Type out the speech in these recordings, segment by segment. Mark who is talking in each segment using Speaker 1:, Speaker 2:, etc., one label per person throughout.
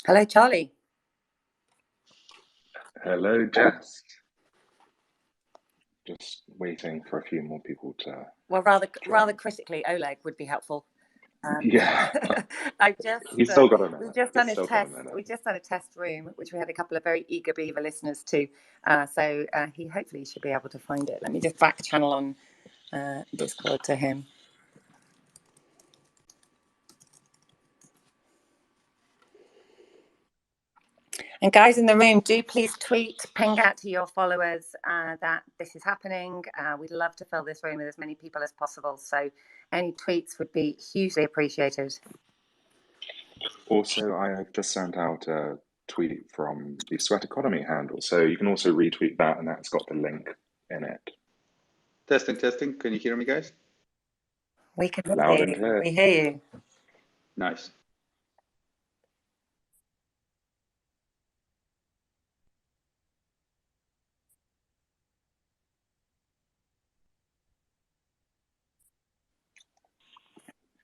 Speaker 1: Hello, Charlie.
Speaker 2: Hello, Jess. Just waiting for a few more people to.
Speaker 1: Well, rather critically, Oleg would be helpful.
Speaker 2: Yeah.
Speaker 1: He's
Speaker 2: still got a minute.
Speaker 1: We've just done a test. We just done a test room, which we had a couple of very eager beaver listeners to. So he hopefully should be able to find it. Let me just back channel on Discord to him. And guys in the room, do please tweet, ping out to your followers that this is happening. We'd love to fill this room with as many people as possible. So any tweets would be hugely appreciated.
Speaker 2: Also, I have just sent out a tweet from the Sweatcoin handle. So you can also retweet that, and that's got the link in it.
Speaker 3: Testing. Can you hear me, guys?
Speaker 1: We can hear
Speaker 2: Loud
Speaker 1: you.
Speaker 2: and clear.
Speaker 1: We hear you.
Speaker 3: Nice.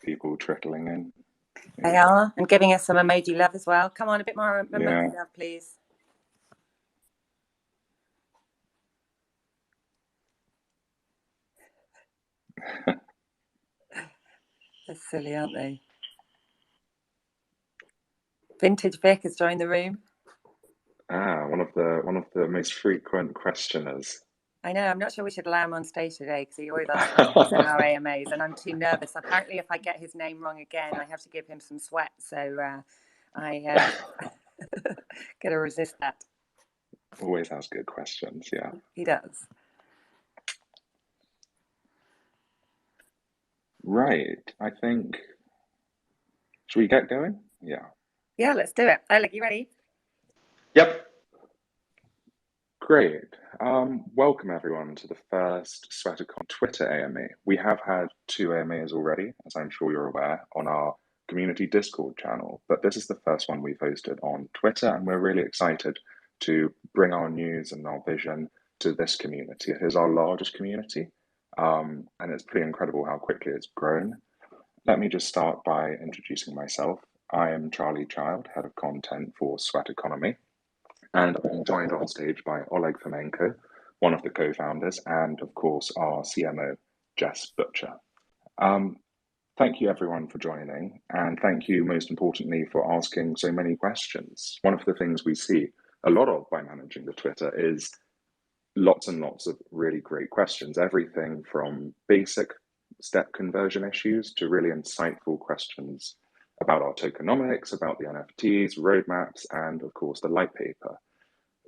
Speaker 2: People trickling in.
Speaker 1: They are, and giving us some emoji love as well. Come on, a bit more emoji love, please. They're silly, aren't they? Vintage Vic has joined the room.
Speaker 2: One of the most frequent questioners.
Speaker 1: I know. I'm not sure we should allow him on stage today because he always asks in our AMAs, and I'm too nervous. Apparently, if I get his name wrong again, I have to give him some sweat. So I got to resist that.
Speaker 2: Always has good questions. Yeah,
Speaker 1: he does.
Speaker 2: Right. I think. Should we get going? Yeah.
Speaker 1: Yeah, let's do it. Oleg, you ready?
Speaker 3: Yep.
Speaker 2: Great. Welcome everyone to the first Sweatcoin Twitter AMA. We have had 2 AMAs already, as I'm sure you're aware, on our community Discord channel, but this is the first one we've hosted on Twitter, and we're really excited to bring our news and our vision to this community. It is our largest community, and it's pretty incredible how quickly it's grown. Let me just start by introducing myself. I am Charlie Child, Head of Content for Sweatcoin, and I'm joined on stage by Oleg Fomenko, one of the co-founders, and of course our CMO, Jess Butcher. Thank you everyone for joining, and thank you most importantly for asking so many questions. One of the things we see a lot of by managing the Twitter is lots and lots of really great questions, everything from basic step conversion issues to really insightful questions about our tokenomics, about the NFTs, roadmaps, and of course the light paper.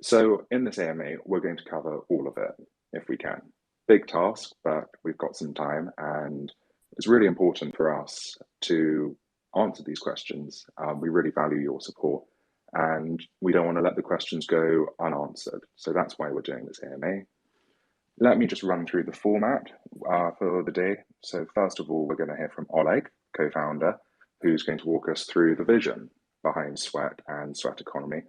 Speaker 2: So in this AMA, we're going to cover all of it if we can. Big task, but we've got some time, and it's really important for us to answer these questions. We really value your support, and we don't want to let the questions go unanswered. So that's why we're doing this AMA. Let me just run through the format for the day. So first of all, we're going to hear from Oleg, co-founder, who's going to walk us through the vision behind Sweat and Sweatcoin.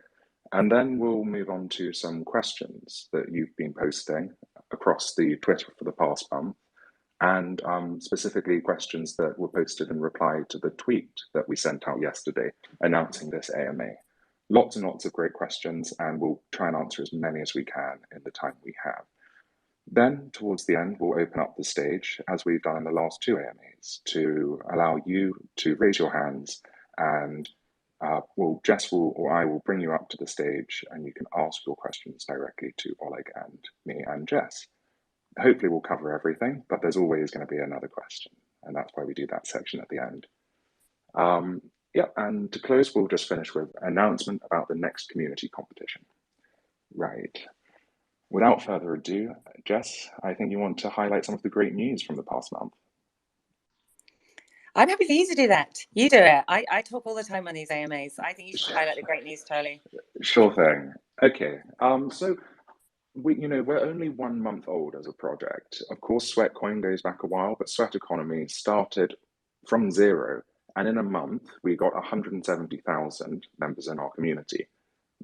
Speaker 2: And then we'll move on to some questions that you've been posting across the Twitter for the past month, and specifically questions that were posted in reply to the tweet that we sent out yesterday announcing this AMA. Lots and lots of great questions, and we'll try and answer as many as we can in the time we have. Then, towards the end, we'll open up the stage, as we've done in the last 2 AMAs, to allow you to raise your hands, and Jess or I will bring you up to the stage, and you can ask your questions directly to Oleg and me and Jess. Hopefully we'll cover everything, but there's always going to be another question, and that's why we do that section at the end. And to close, we'll just finish with an announcement about the next community competition. Right. Without further ado, Jess, I think you want to highlight some of the great news from the past month.
Speaker 1: I'm happy for you to do that. You do it. I talk all the time on these AMAs. I think you should highlight the great news, Charlie.
Speaker 2: Sure thing. Okay. So we're only 1 month old as a project. Of course, Sweatcoin goes back a while, but Sweatcoin started from 0, and in a month we got 170,000 members in our community.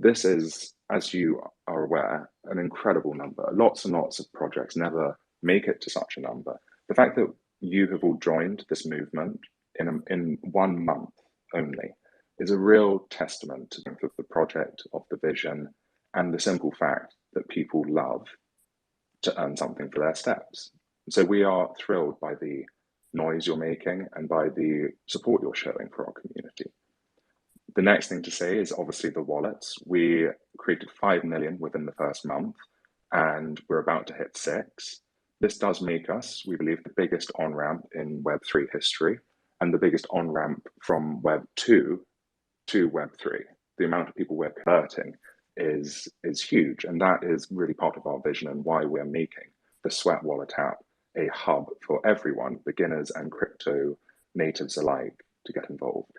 Speaker 2: This is, as you are aware, an incredible number. Lots and lots of projects never make it to such a number. The fact that you have all joined this movement in 1 month only is a real testament to the project, of the vision, and the simple fact that people love to earn something for their steps. So we are thrilled by the noise you're making and by the support you're showing for our community. The next thing to say is obviously the wallets. We created 5 million within the first month, and we're about to hit 6. This does make us, we believe, the biggest on-ramp in Web3 history and the biggest on-ramp from Web 2 to Web 3. The amount of people we're converting is huge, and that is really part of our vision and why we're making the Sweat Wallet app a hub for everyone, beginners and crypto natives alike, to get involved.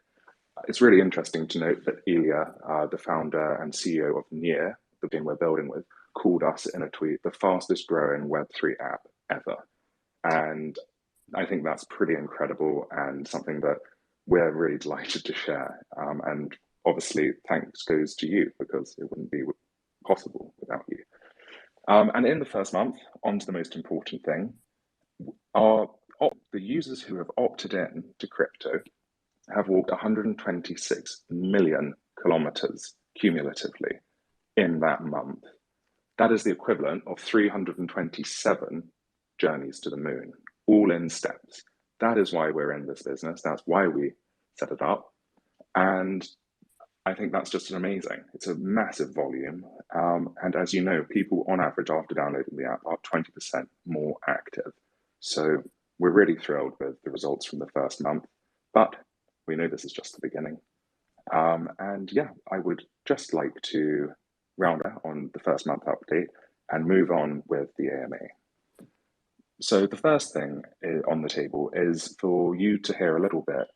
Speaker 2: It's really interesting to note that Ilya, the founder and CEO of Near, the thing we're building with, called us in a tweet the fastest growing Web3 app ever. And I think that's pretty incredible and something that we're really delighted to share. And obviously, thanks goes to you, because it wouldn't be possible without you. And in the first month, on to the most important thing, the users who have opted in to crypto have walked 126 million kilometers cumulatively in that month. That is the equivalent of 327 journeys to the moon, all in steps. That is why we're in this business. That's why we set it up. And I think that's just amazing. It's a massive volume. And as you know, people on average after downloading the app are 20% more active. So we're really thrilled with the results from the first month, but we know this is just the beginning. And yeah, I would just like to round out on the first month update and move on with the AMA. So the first thing on the table is for you to hear a little bit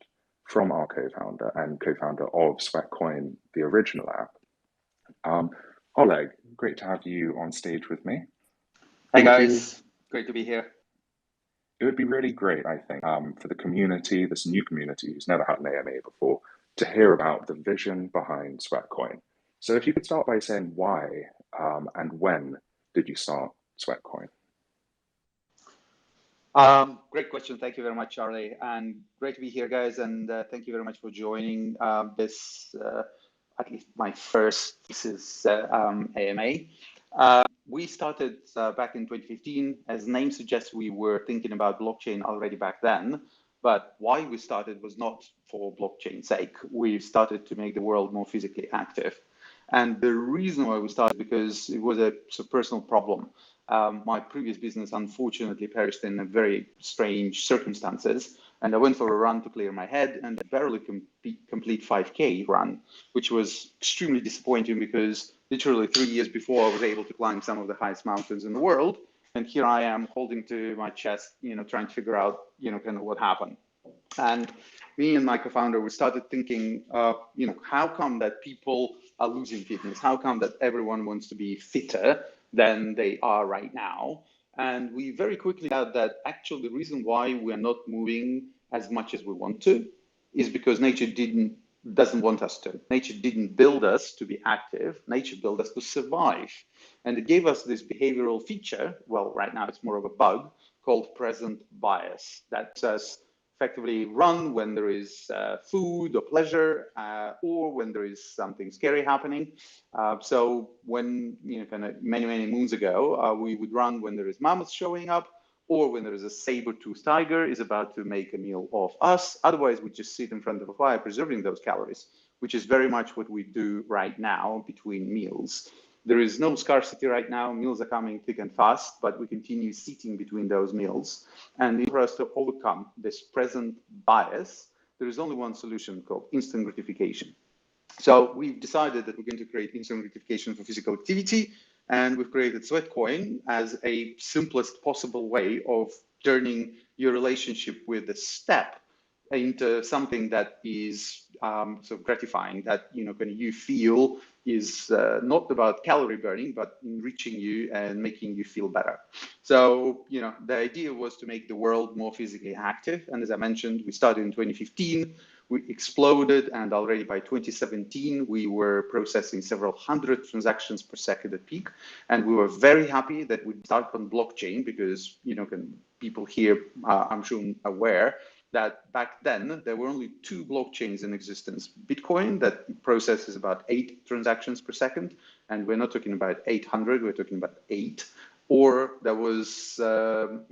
Speaker 2: from our co-founder and co-founder of Sweatcoin, the original app. Oleg, great to have you on stage with me.
Speaker 3: Hey guys, great to be here.
Speaker 2: It would be really great, I think, for the community, this new community who's never had an AMA before, to hear about the vision behind Sweatcoin. So if you could start by saying why and when did you start Sweatcoin?
Speaker 3: Great question. Thank you very much, Charlie. And great to be here, guys. And thank you very much for joining this, at least my first AMA. We started back in 2015. As name suggests, we were thinking about blockchain already back then. But why we started was not for blockchain's sake. We started to make the world more physically active. And the reason why we started, because it was a personal problem. My previous business unfortunately perished in a very strange circumstances, and I went for a run to clear my head and barely complete 5K run, which was extremely disappointing because literally 3 years before I was able to climb some of the highest mountains in the world, and here I am holding to my chest, trying to figure out, kind of what happened. And me and my co-founder, we started thinking, how come that people are losing fitness? How come that everyone wants to be fitter than they are right now? And we very quickly found out that actually the reason why we are not moving as much as we want to is because nature doesn't want us to. Nature didn't build us to be active. Nature built us to survive. And it gave us this behavioral feature, well, right now it's more of a bug, called present bias. That says effectively run when there is food or pleasure, or when there is something scary happening. So when, kind of many moons ago, we would run when there is mammoths showing up, or when there is a saber-toothed tiger is about to make a meal of us. Otherwise, we just sit in front of a fire preserving those calories, which is very much what we do right now between meals. There is no scarcity right now. Meals are coming thick and fast, but we continue sitting between those meals. And for us to overcome this present bias, there is only one solution called instant gratification. So we've decided that we're going to create instant gratification for physical activity, and we've created Sweatcoin as a simplest possible way of turning your relationship with the step into something that is so gratifying, that you feel is not about calorie burning, but enriching you and making you feel better. So the idea was to make the world more physically active. And as I mentioned, we started in 2015. We exploded, and already by 2017 we were processing several hundred transactions per second at peak. And we were very happy that we started on blockchain because people here, I'm sure, aware that back then there were only 2 blockchains in existence. Bitcoin, that processes about 8 transactions per second, and we're not talking about 800, we're talking about 8. Or there was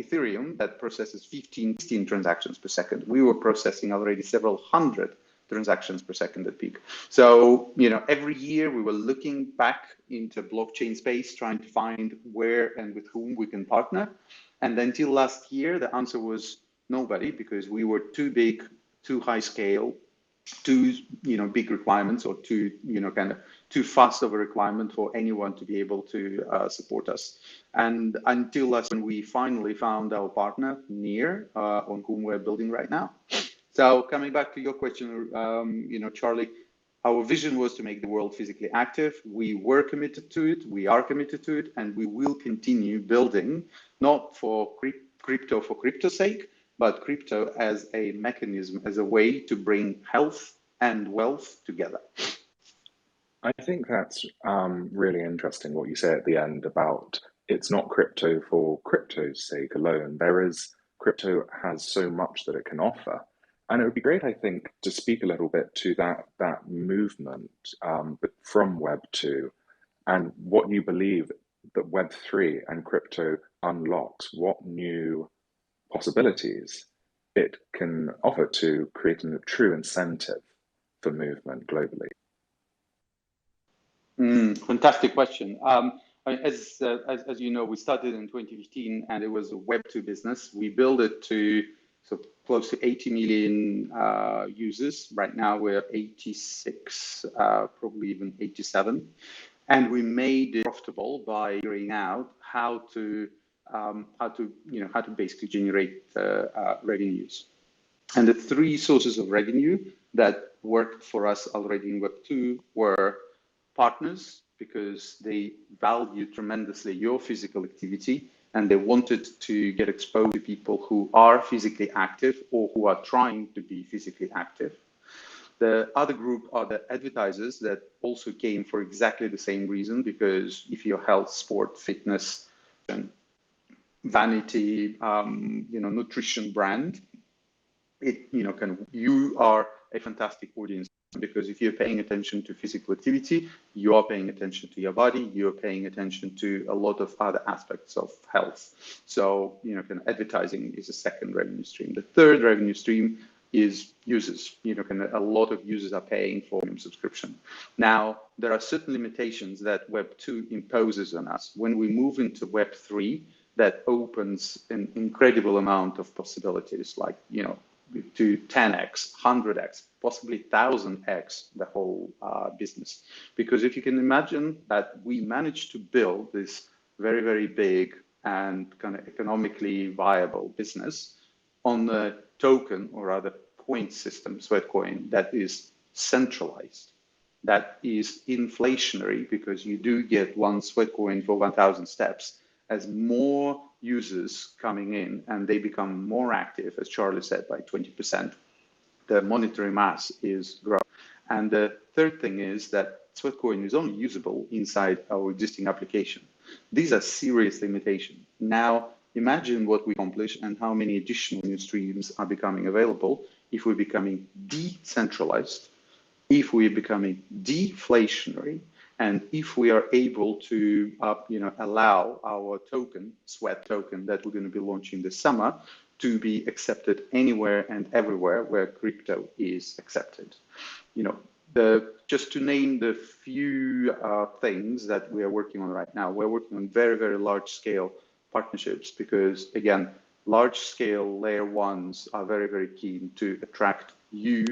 Speaker 3: Ethereum that processes 16 transactions per second. We were processing already several hundred transactions per second at peak. So, every year we were looking back into blockchain space, trying to find where and with whom we can partner. And until last year, the answer was nobody, because we were too big, too high scale, too big requirements, or too too fast of a requirement for anyone to be able to support us. And until last, when we finally found our partner, Near, on whom we're building right now. So coming back to your question, Charlie, our vision was to make the world physically active. We were committed to it, we are committed to it, and we will continue building, not for crypto for crypto's sake, but crypto as a mechanism, as a way to bring health and wealth together.
Speaker 2: I think that's really interesting what you say at the end about it's not crypto for crypto's sake alone. Crypto has so much that it can offer. And it would be great, I think, to speak a little bit to that movement from Web 2 and what you believe that Web 3 and crypto unlocks, what new possibilities it can offer to creating a true incentive for movement globally.
Speaker 3: Fantastic question. As you know, we started in 2015 and it was a Web 2 business. We built it to close to 80 million users. Right now we're 86, probably even 87. And we made it profitable by figuring out how to basically generate revenues. And the 3 sources of revenue that worked for us already in Web 2 were partners, because they value tremendously your physical activity and they wanted to get exposed to people who are physically active or who are trying to be physically active. The other group are the advertisers that also came for exactly the same reason, because if you're health, sport, fitness, and vanity, nutrition brand, you are a fantastic audience, because if you're paying attention to physical activity, you are paying attention to your body, you're paying attention to a lot of other aspects of health. So, advertising is a second revenue stream. The third revenue stream is users. A lot of users are paying for subscription. Now, there are certain limitations that Web 2 imposes on us. When we move into Web 3, that opens an incredible amount of possibilities, like, to 10x, 100x, possibly 1000x the whole business. Because if you can imagine that we managed to build this very, very big and kind of economically viable business on a token, or rather point system, Sweatcoin, that is centralized, that is inflationary, because you do get 1 Sweatcoin for 1,000 steps. As more users coming in and they become more active, as Charlie said, by 20%, the monetary mass is growing. And the third thing is that Sweatcoin is only usable inside our existing application. These are serious limitations. Now, imagine what we accomplish and how many additional new streams are becoming available if we're becoming decentralized, if we're becoming deflationary, and if we are able to allow our token, Sweat token, that we're going to be launching this summer, to be accepted anywhere and everywhere where crypto is accepted. Just to name the few things that we are working on right now, we're working on very, very large scale partnerships, because again, large scale layer ones are very, very keen to attract you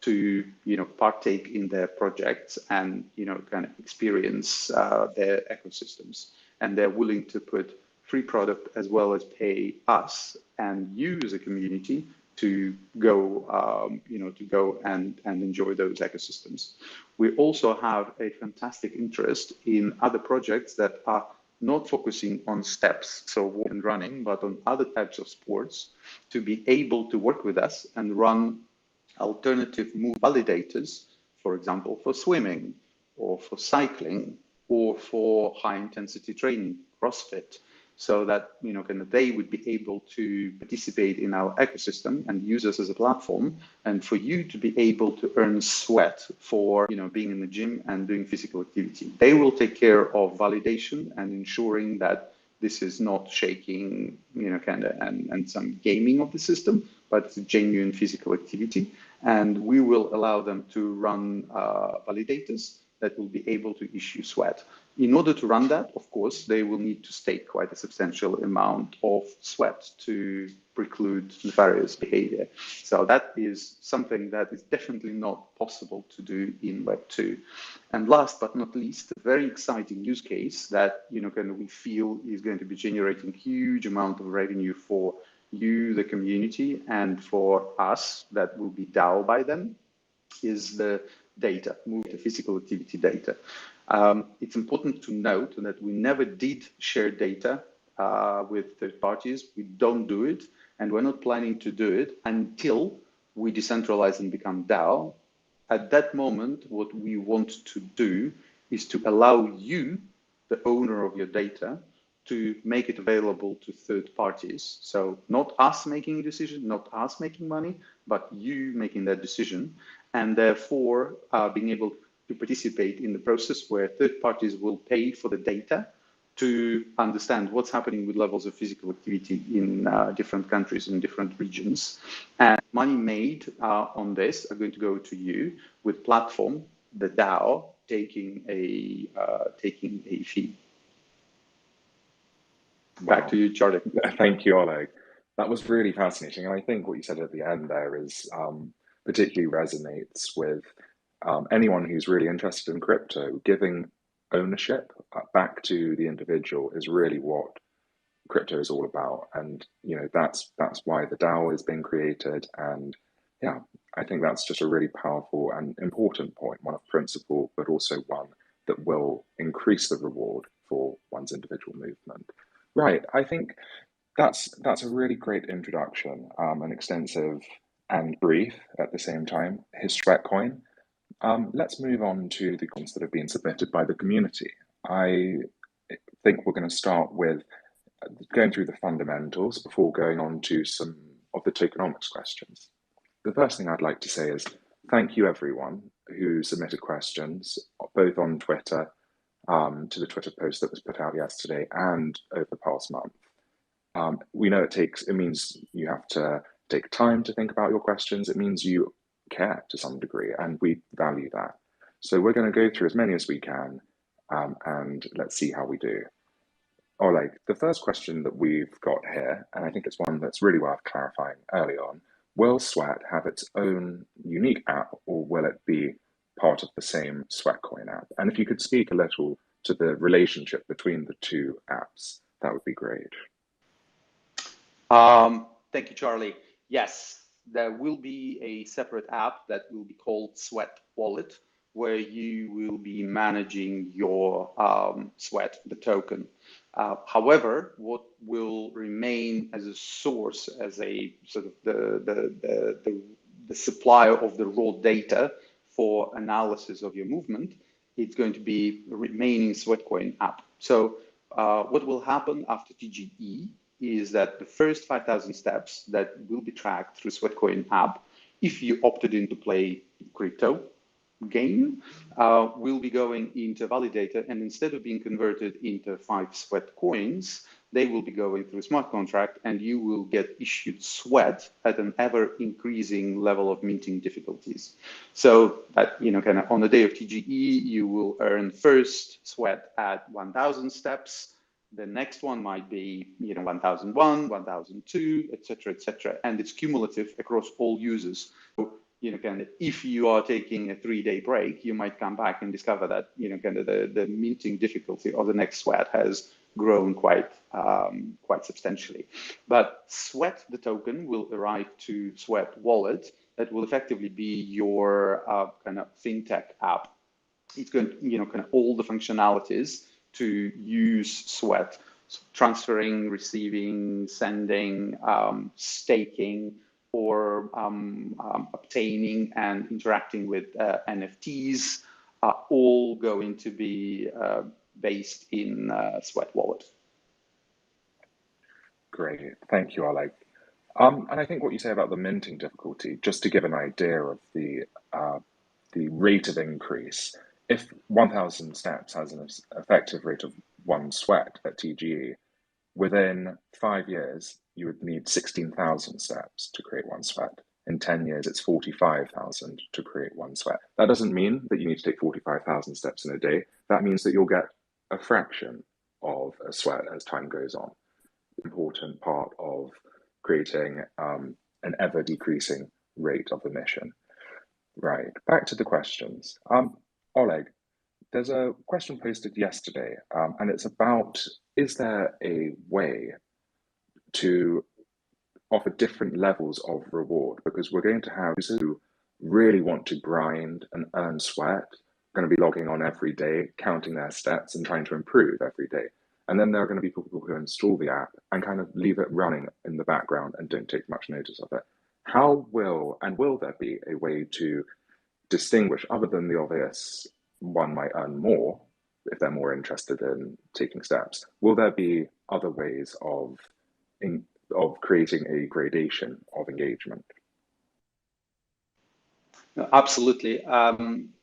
Speaker 3: to partake in their projects and kind of experience their ecosystems, and they're willing to put free product as well as pay us and you as a community to go and enjoy those ecosystems. We also have a fantastic interest in other projects that are not focusing on steps, so walking and running, but on other types of sports, to be able to work with us and run alternative move validators, for example, for swimming or for cycling or for high intensity training, CrossFit. so that kind of they would be able to participate in our ecosystem and use us as a platform, and for you to be able to earn sweat for being in the gym and doing physical activity. They will take care of validation and ensuring that this is not shaking, and some gaming of the system, but it's a genuine physical activity. And we will allow them to run validators that will be able to issue sweat. In order to run that, of course, they will need to stake quite a substantial amount of sweat to preclude nefarious behavior. So that is something that is definitely not possible to do in Web 2. And last but not least, a very exciting use case that we feel is going to be generating huge amount of revenue for you, the community, and for us, that will be DAO by then, is the data, the physical activity data. It's important to note that we never did share data with third parties. We don't do it, and we're not planning to do it until we decentralize and become DAO. At that moment, what we want to do is to allow you, the owner of your data, to make it available to third parties. So not us making a decision, not us making money, but you making that decision, and therefore being able to participate in the process where third parties will pay for the data to understand what's happening with levels of physical activity in different countries and different regions. And money made on this are going to go to you, with platform, the DAO, taking a fee. Back to you, Charlie.
Speaker 2: Thank you, Oleg. That was really fascinating. And I think what you said at the end there is particularly resonates with anyone who's really interested in crypto. Giving ownership back to the individual is really what crypto is all about. And that's why the DAO is being created. And yeah, I think that's just a really powerful and important point, one of principle, but also one that will increase the reward for one's individual movement. Right, I think that's a really great introduction, and extensive and brief at the same time. His Sweatcoin. Let's move on to the comments that have been submitted by the community. I think we're going to start with going through the fundamentals before going on to some of the tokenomics questions. The first thing I'd like to say is thank you everyone who submitted questions, both on Twitter, to the Twitter post that was put out yesterday and over the past month. We know it means you have to take time to think about your questions. It means you care to some degree, and we value that. So we're going to go through as many as we can, and let's see how we do. Oleg, the first question that we've got here, and I think it's one that's really worth clarifying early on, will Sweat have its own unique app, or will it be part of the same Sweatcoin app? And if you could speak a little to the relationship between the two apps, that would be great.
Speaker 3: Thank you, Charlie. Yes, there will be a separate app that will be called Sweat Wallet, where you will be managing your Sweat, the token. However, what will remain as a source, as a sort of the supplier of the raw data for analysis of your movement, it's going to be the remaining Sweatcoin app. So what will happen after TGE is that the first 5,000 steps that will be tracked through Sweatcoin app, if you opted in to play crypto game, will be going into validator, and instead of being converted into 5 sweat coins, they will be going through a smart contract, and you will get issued sweat at an ever increasing level of minting difficulties. So that, kind of on the day of TGE, you will earn first sweat at 1,000 steps. The next one might be, 1,001, 1,002, etc., and it's cumulative across all users. So, kind of, if you are taking a 3-day break, you might come back and discover that, kind of the minting difficulty of the next sweat has grown quite substantially. But Sweat, the token, will arrive to Sweat Wallet. That will effectively be your kind of fintech app. It's going to, kind of all the functionalities to use Sweat, so transferring, receiving, sending, staking, or obtaining and interacting with NFTs are all going to be based in Sweat Wallet.
Speaker 2: Great, thank you, Oleg. And I think what you say about the minting difficulty, just to give an idea of the rate of increase, if 1,000 steps has an effective rate of 1 sweat at TGE, within 5 years, you would need 16,000 steps to create 1 sweat. In 10 years, it's 45,000 to create 1 sweat. That doesn't mean that you need to take 45,000 steps in a day. That means that you'll get a fraction of a sweat as time goes on. Important part of creating an ever decreasing rate of emission. Right, back to the questions. Oleg, there's a question posted yesterday, and it's about, is there a way to offer different levels of reward? Because we're going to have users who really want to grind and earn sweat, going to be logging on every day, counting their steps and trying to improve every day. And then there are going to be people who install the app and kind of leave it running in the background and don't take much notice of it. How will there be a way to distinguish, other than the obvious one might earn more if they're more interested in taking steps? Will there be other ways of creating a gradation of engagement?
Speaker 3: No, absolutely.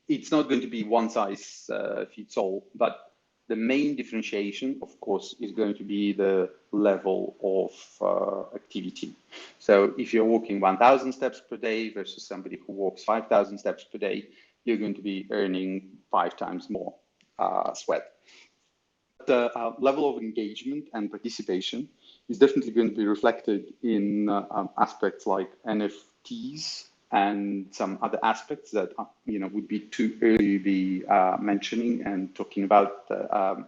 Speaker 3: It's not going to be one size fits all, but the main differentiation, of course, is going to be the level of activity. So if you're walking 1,000 steps per day versus somebody who walks 5,000 steps per day, you're going to be earning 5 times more sweat. The level of engagement and participation is definitely going to be reflected in aspects like NFTs and some other aspects that would be too early to be mentioning and talking about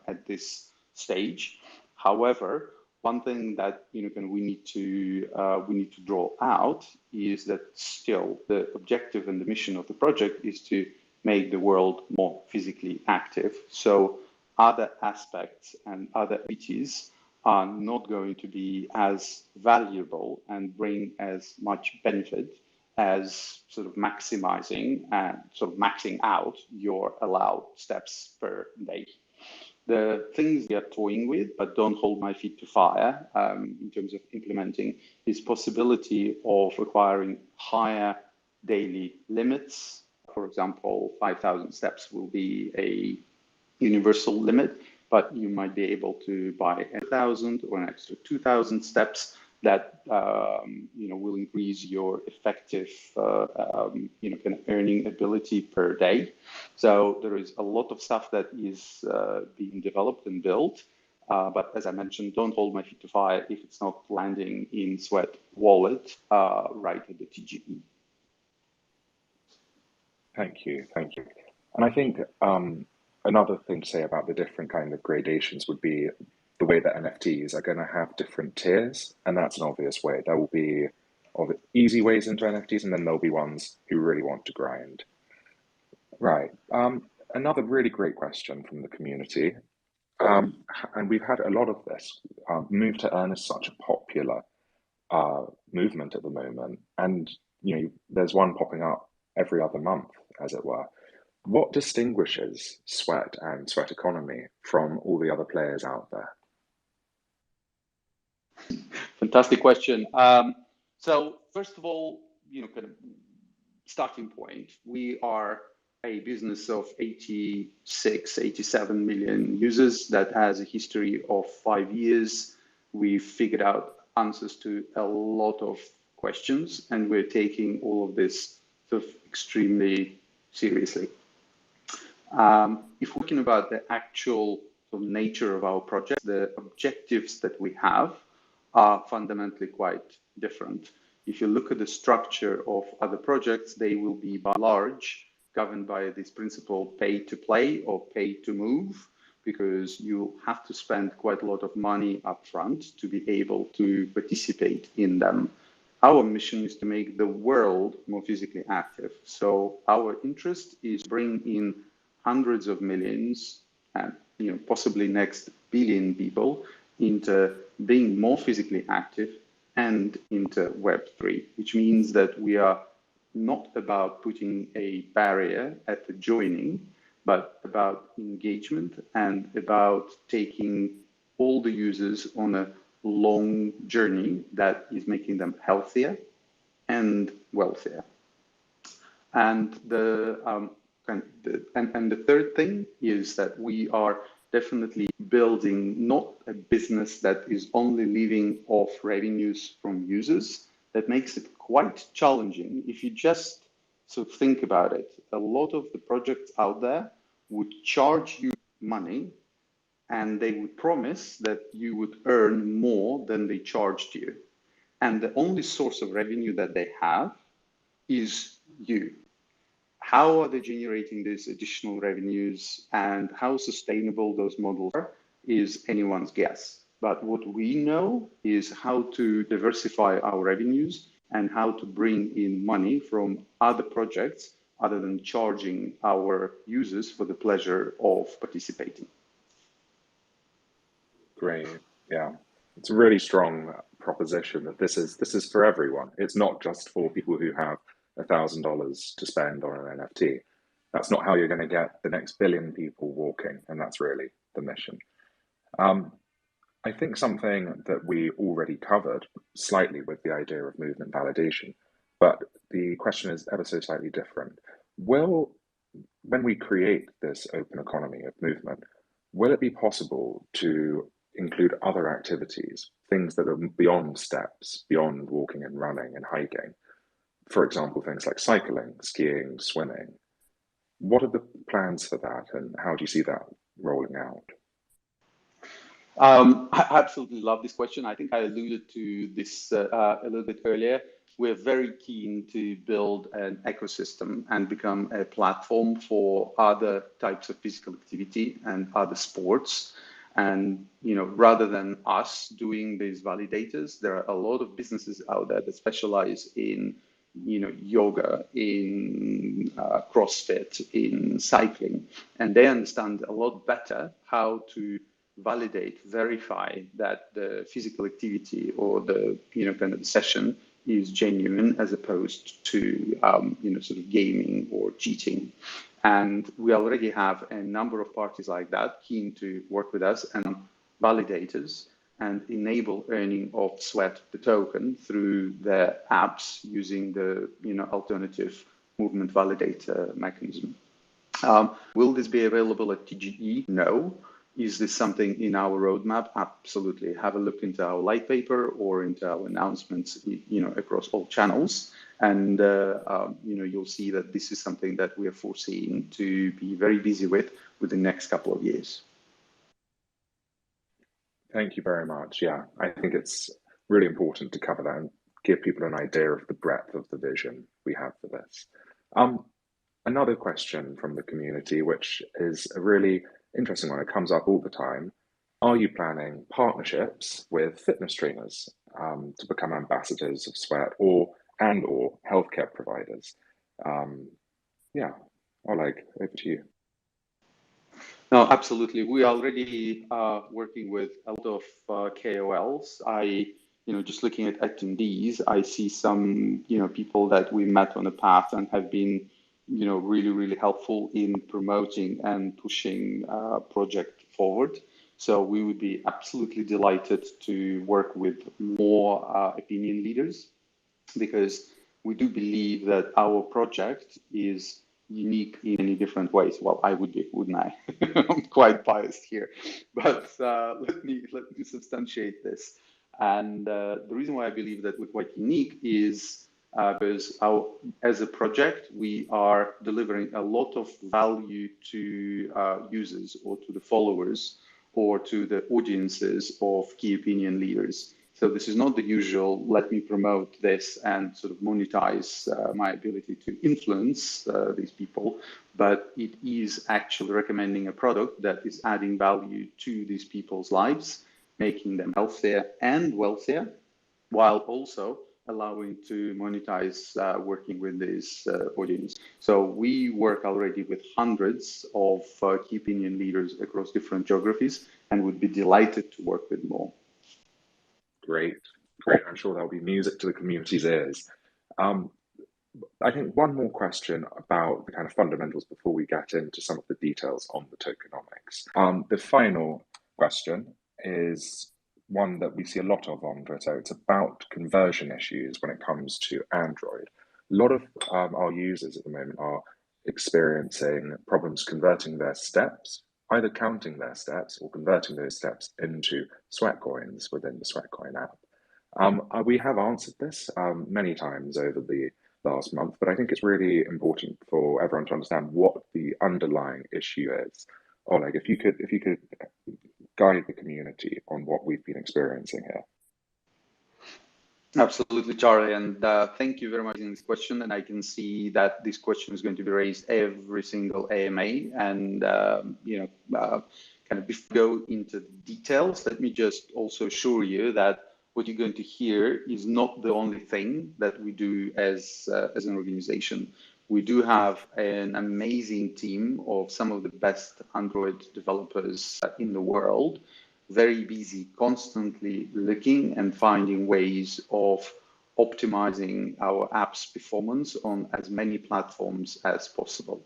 Speaker 3: at this stage. However, one thing that we need to draw out is that still the objective and the mission of the project is to make the world more physically active. So other aspects and other activities are not going to be as valuable and bring as much benefit as sort of maximizing and sort of maxing out your allowed steps per day. The things we are toying with, but don't hold my feet to fire in terms of implementing, is possibility of requiring higher daily limits. For example, 5,000 steps will be a universal limit, but you might be able to buy 1,000 or an extra 2,000 steps that will increase your effective kind of earning ability per day. So there is a lot of stuff that is being developed and built, but as I mentioned, don't hold my feet to fire if it's not landing in Sweat wallet right at the TGE.
Speaker 2: Thank you. And I think another thing to say about the different kind of gradations would be the way that NFTs are going to have different tiers, and that's an obvious way. There will be easy ways into NFTs, and then there'll be ones who really want to grind. Right. Another really great question from the community, and we've had a lot of this. Move to Earn is such a popular movement at the moment, and there's one popping up every other month, as it were. What distinguishes Sweat and Sweat Economy from all the other players out there?
Speaker 3: Fantastic question. So first of all, kind of starting point, we are a business of 86, 87 million users that has a history of 5 years. We've figured out answers to a lot of questions, and we're taking all of this sort of extremely seriously. If we're talking about the actual sort of nature of our project, the objectives that we have are fundamentally quite different. If you look at the structure of other projects, they will be by and large governed by this principle pay to play or pay to move, because you have to spend quite a lot of money upfront to be able to participate in them. Our mission is to make the world more physically active. So our interest is bring in hundreds of millions and possibly next billion people into being more physically active and into Web3, which means that we are not about putting a barrier at the joining, but about engagement and about taking all the users on a long journey that is making them healthier and wealthier. And the third thing is that we are definitely building not a business that is only living off revenues from users. That makes it quite challenging. If you just sort of think about it, a lot of the projects out there would charge you money and they would promise that you would earn more than they charged you. And the only source of revenue that they have is you. How are they generating these additional revenues and how sustainable those models are is anyone's guess. But what we know is how to diversify our revenues and how to bring in money from other projects other than charging our users for the pleasure of participating.
Speaker 2: Great. Yeah. It's a really strong proposition that this is for everyone. It's not just for people who have $1,000 to spend on an NFT. That's not how you're going to get the next billion people walking, and that's really the mission. I think something that we already covered slightly with the idea of movement validation, but the question is ever so slightly different. When we create this open economy of movement, will it be possible to include other activities, things that are beyond steps, beyond walking and running and hiking? For example, things like cycling, skiing, swimming. What are the plans for that, and how do you see that rolling out?
Speaker 3: I absolutely love this question. I think I alluded to this a little bit earlier. We're very keen to build an ecosystem and become a platform for other types of physical activity and other sports. And rather than us doing these validators, there are a lot of businesses out there that specialize in yoga, in CrossFit, in cycling, and they understand a lot better how to validate, verify that the physical activity or the kind of session is genuine as opposed to sort of gaming or cheating. And we already have a number of parties like that keen to work with us and validators and enable earning of Sweat, the token, through their apps using the alternative movement validator mechanism. Will this be available at TGE? No. Is this something in our roadmap? Absolutely. Have a look into our light paper or into our announcements, across all channels, and you'll see that this is something that we are foreseeing to be very busy with the next couple of years.
Speaker 2: Thank you very much. Yeah, I think it's really important to cover that and give people an idea of the breadth of the vision we have for this. Another question from the community, which is a really interesting one. It comes up all the time. Are you planning partnerships with fitness trainers to become ambassadors of Sweat or healthcare providers? Yeah, Oleg, over to you.
Speaker 3: No, absolutely. We are already working with a lot of KOLs. Just looking at attendees, I see some, people that we met on the path and have been, really, really helpful in promoting and pushing project forward. So we would be absolutely delighted to work with more opinion leaders, because we do believe that our project is unique in many different ways. Well, I would be, wouldn't I? I'm quite biased here, but let me substantiate this. And the reason why I believe that we're quite unique is because as a project, we are delivering a lot of value to users or to the followers or to the audiences of key opinion leaders. So this is not the usual, let me promote this and sort of monetize my ability to influence these people, but it is actually recommending a product that is adding value to these people's lives, making them healthier and wealthier, while also allowing to monetize working with this audience. So we work already with hundreds of key opinion leaders across different geographies and would be delighted to work with more.
Speaker 2: Great. I'm sure that'll be music to the community's ears. I think one more question about the kind of fundamentals before we get into some of the details on the tokenomics. The final question is one that we see a lot of on Twitter. It's about conversion issues when it comes to Android. A lot of our users at the moment are experiencing problems converting their steps, either counting their steps or converting those steps into Sweatcoins within the Sweatcoin app. We have answered this many times over the last month, but I think it's really important for everyone to understand what the underlying issue is. Oleg, if you could guide the community on what we've been experiencing here.
Speaker 3: Absolutely, Charlie, and thank you very much for this question. And I can see that this question is going to be raised every single AMA. And kind of before we go into the details, let me just also assure you that what you're going to hear is not the only thing that we do as an organization. We do have an amazing team of some of the best Android developers in the world, very busy, constantly looking and finding ways of optimizing our app's performance on as many platforms as possible.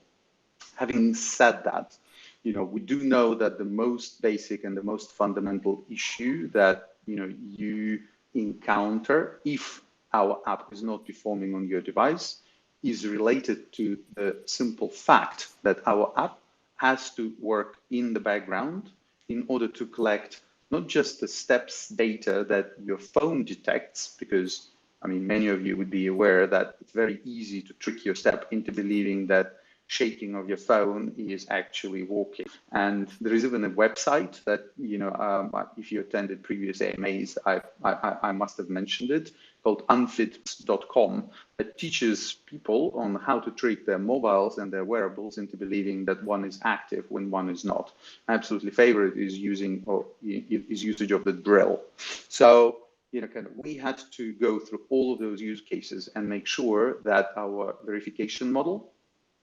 Speaker 3: Having said that, we do know that the most basic and the most fundamental issue that you encounter if our app is not performing on your device is related to the simple fact that our app has to work in the background in order to collect not just the steps data that your phone detects, because many of you would be aware that it's very easy to trick your step into believing that shaking of your phone is actually walking. And there is even a website that, if you attended previous AMAs, I must have mentioned it, called unfit.com, that teaches people on how to trick their mobiles and their wearables into believing that one is active when one is not. My absolutely favorite is usage of the drill. So, we had to go through all of those use cases and make sure that our verification model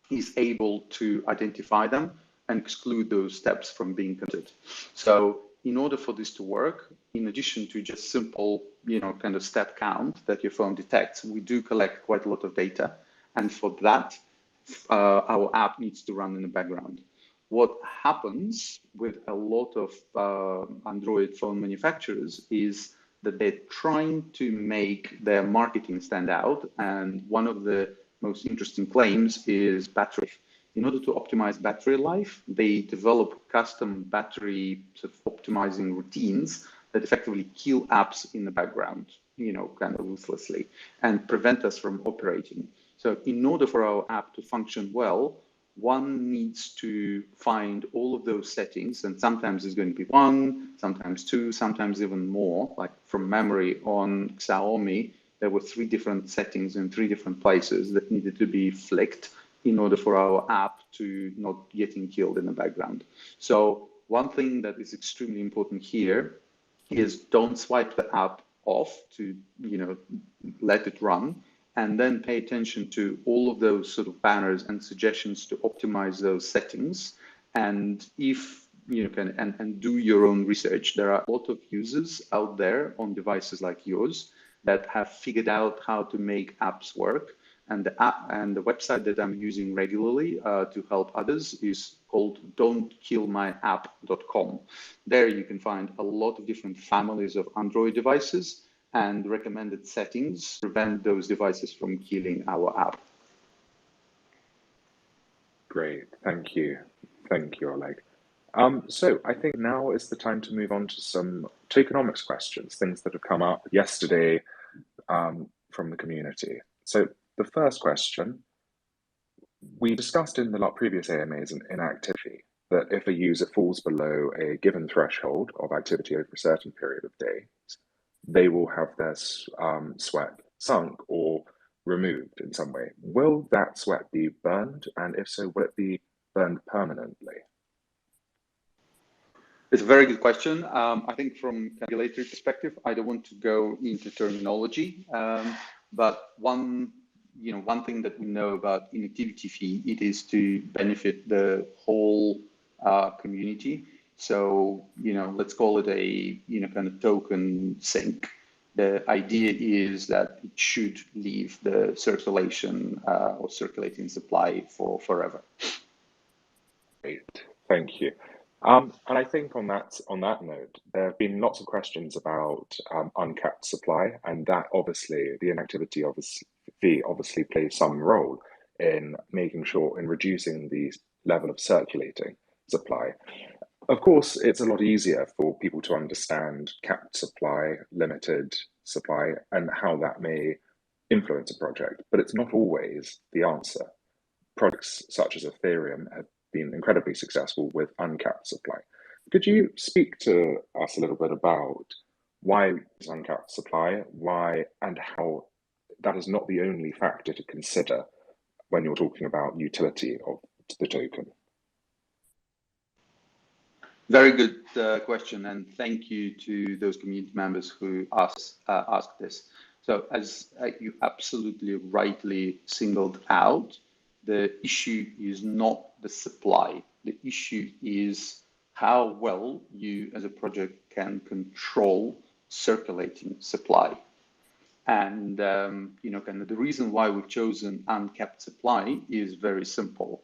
Speaker 3: is able to identify them and exclude those steps from being counted. So in order for this to work, in addition to just simple, step count that your phone detects, we do collect quite a lot of data. And for that, our app needs to run in the background. What happens with a lot of Android phone manufacturers is that they're trying to make their marketing stand out. And one of the most interesting claims is battery. In order to optimize battery life, they develop custom battery optimizing routines that effectively kill apps in the background, ruthlessly, and prevent us from operating. So in order for our app to function well, one needs to find all of those settings, and sometimes it's going to be one, sometimes two, sometimes even more. Like from memory on Xiaomi, there were 3 different settings in 3 different places that needed to be flicked in order for our app to not getting killed in the background. So one thing that is extremely important here is don't swipe the app off to, let it run, and then pay attention to all of those sort of banners and suggestions to optimize those settings. And if you can, and do your own research. There are a lot of users out there on devices like yours that have figured out how to make apps work. And the app and the website that I'm using regularly to help others is called don'tkillmyapp.com. There you can find a lot of different families of Android devices and recommended settings to prevent those devices from killing our app.
Speaker 2: Great, thank you. Thank you, Oleg. So I think now is the time to move on to some tokenomics questions, things that have come up yesterday from the community. So the first question, we discussed in the previous AMAs and inactivity that if a user falls below a given threshold of activity over a certain period of days, they will have their sweat sunk or removed in some way. Will that sweat be burned? And if so, will it be burned permanently?
Speaker 3: It's a very good question. I think from a regulatory perspective, I don't want to go into terminology, but one thing that we know about inactivity fee, it is to benefit the whole community. So, let's call it a, kind of token sink. The idea is that it should leave the circulation or circulating supply for forever.
Speaker 2: Great, thank you. And I think on that note, there have been lots of questions about uncapped supply, and that obviously the inactivity obviously plays some role in making sure in reducing the level of circulating supply. Of course, it's a lot easier for people to understand capped supply, limited supply, and how that may influence a project, but it's not always the answer. Projects such as Ethereum have been incredibly successful with uncapped supply. Could you speak to us a little bit about why is uncapped supply, why and how that is not the only factor to consider when you're talking about utility of the token?
Speaker 3: Very good question, and thank you to those community members who asked this. So as you absolutely rightly singled out, the issue is not the supply. The issue is how well you as a project can control circulating supply. And kind of the reason why we've chosen uncapped supply is very simple.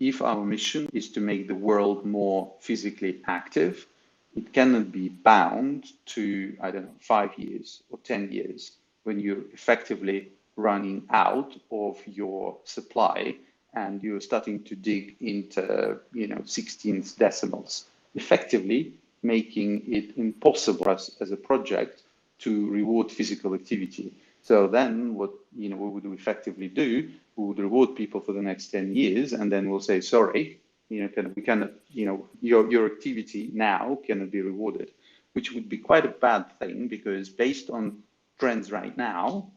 Speaker 3: If our mission is to make the world more physically active, it cannot be bound to, 5 years or 10 years when you're effectively running out of your supply and you're starting to dig into 16th decimals, effectively making it impossible for us as a project to reward physical activity. So then what we would effectively do, we would reward people for the next 10 years, and then we'll say, sorry, we cannot, your activity now cannot be rewarded, which would be quite a bad thing, because based on trends right now,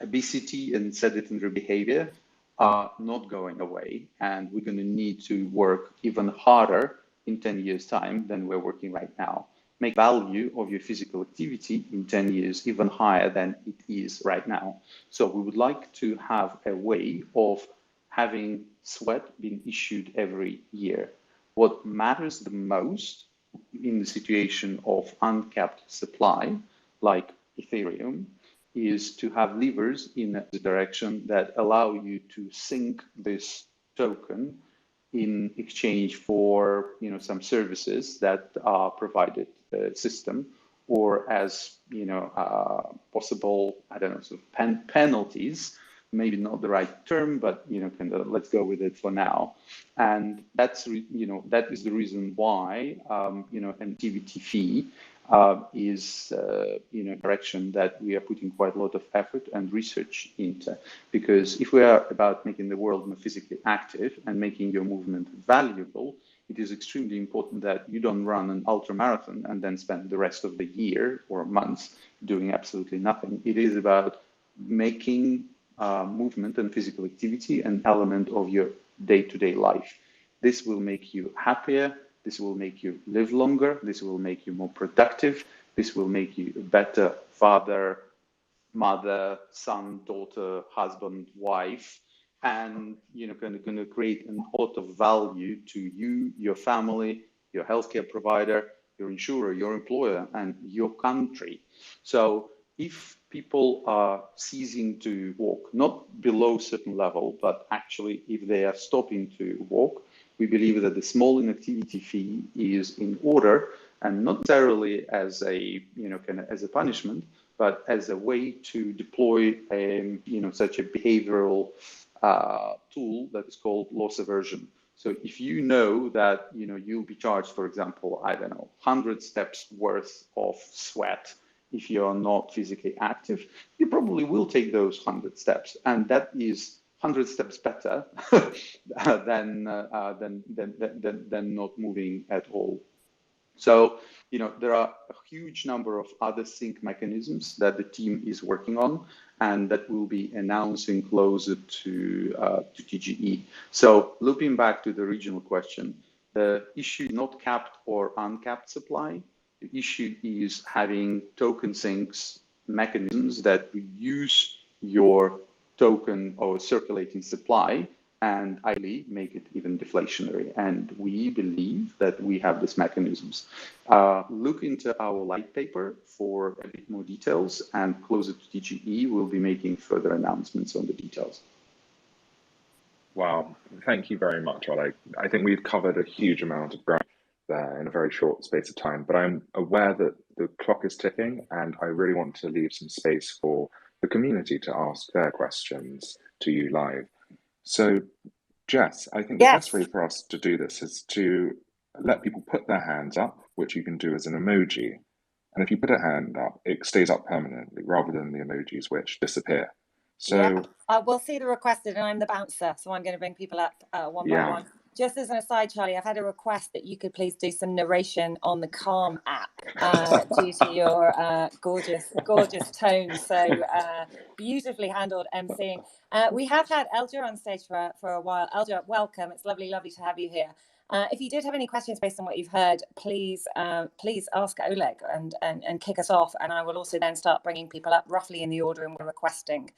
Speaker 3: obesity and sedentary behavior are not going away, and we're going to need to work even harder in 10 years' time than we're working right now. Make value of your physical activity in 10 years even higher than it is right now. So we would like to have a way of having sweat being issued every year. What matters the most in the situation of uncapped supply, like Ethereum, is to have levers in the direction that allow you to sink this token in exchange for some services that are provided system, or as possible, sort of penalties, maybe not the right term, but kind of let's go with it for now. And that's that is the reason why an activity fee is a direction that we are putting quite a lot of effort and research into, because if we are about making the world more physically active and making your movement valuable, it is extremely important that you don't run an ultra marathon and then spend the rest of the year or months doing absolutely nothing. It is about making movement and physical activity an element of your day-to-day life. This will make you happier. This will make you live longer. This will make you more productive. This will make you a better father, mother, son, daughter, husband, wife, and going to create a lot of value to you, your family, your healthcare provider, your insurer, your employer, and your country. So if people are ceasing to walk, not below a certain level, but actually if they are stopping to walk, we believe that the small inactivity fee is in order, and not necessarily as a as a punishment, but as a way to deploy such a behavioral tool that is called loss aversion. So if you know that you'll be charged, for example, 100 steps worth of sweat if you're not physically active, you probably will take those 100 steps, and that is 100 steps better than not moving at all. So, there are a huge number of other sync mechanisms that the team is working on, and that we'll be announcing closer to TGE. So, looping back to the original question, the issue is not capped or uncapped supply. The issue is having token sinks mechanisms that reduce your token or circulating supply and ideally make it even deflationary. And we believe that we have these mechanisms. Look into our light paper for a bit more details, and closer to TGE, we'll be making further announcements on the details.
Speaker 2: Wow, thank you very much, Oleg. I think we've covered a huge amount of ground, there in a very short space of time, but I'm aware that the clock is ticking, and I really want to leave some space for the community to ask their questions to you live. So, Jess, I think the best way for us to do this is to let people put their hands up, which you can do as an emoji. And if you put a hand up, it stays up permanently rather than the emojis which disappear. So
Speaker 1: we'll see the requested, and I'm the bouncer, so I'm going to bring people up one by one. Just as an aside, Charlie, I've had a request that you could please do some narration on the Calm app due to your gorgeous tone. So beautifully handled emceeing. We have had Elja on stage for a while. Elja, welcome. It's lovely to have you here. If you did have any questions based on what you've heard, please ask Oleg and kick us off, and I will also then start bringing people up roughly in the order and we're requesting.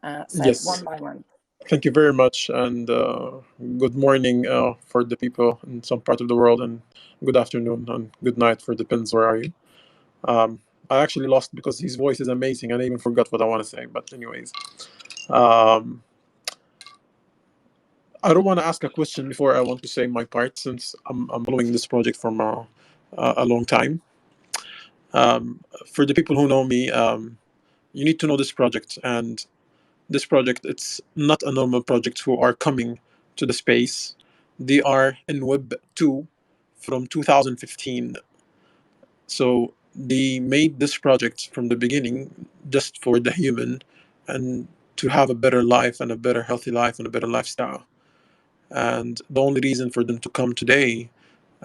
Speaker 4: Yes.
Speaker 1: One by one.
Speaker 4: Thank you very much, and good morning for the people in some part of the world, and good afternoon and good night for depends where are you. I actually lost because his voice is amazing, and I even forgot what I want to say. But anyways, I don't want to ask a question before I want to say my part, since I'm following this project from a long time. For the people who know me, you need to know this project, and this project, it's not a normal project who are coming to the space. They are in Web 2 from 2015. So they made this project from the beginning just for the human and to have a better life and a better healthy life and a better lifestyle. And the only reason for them to come today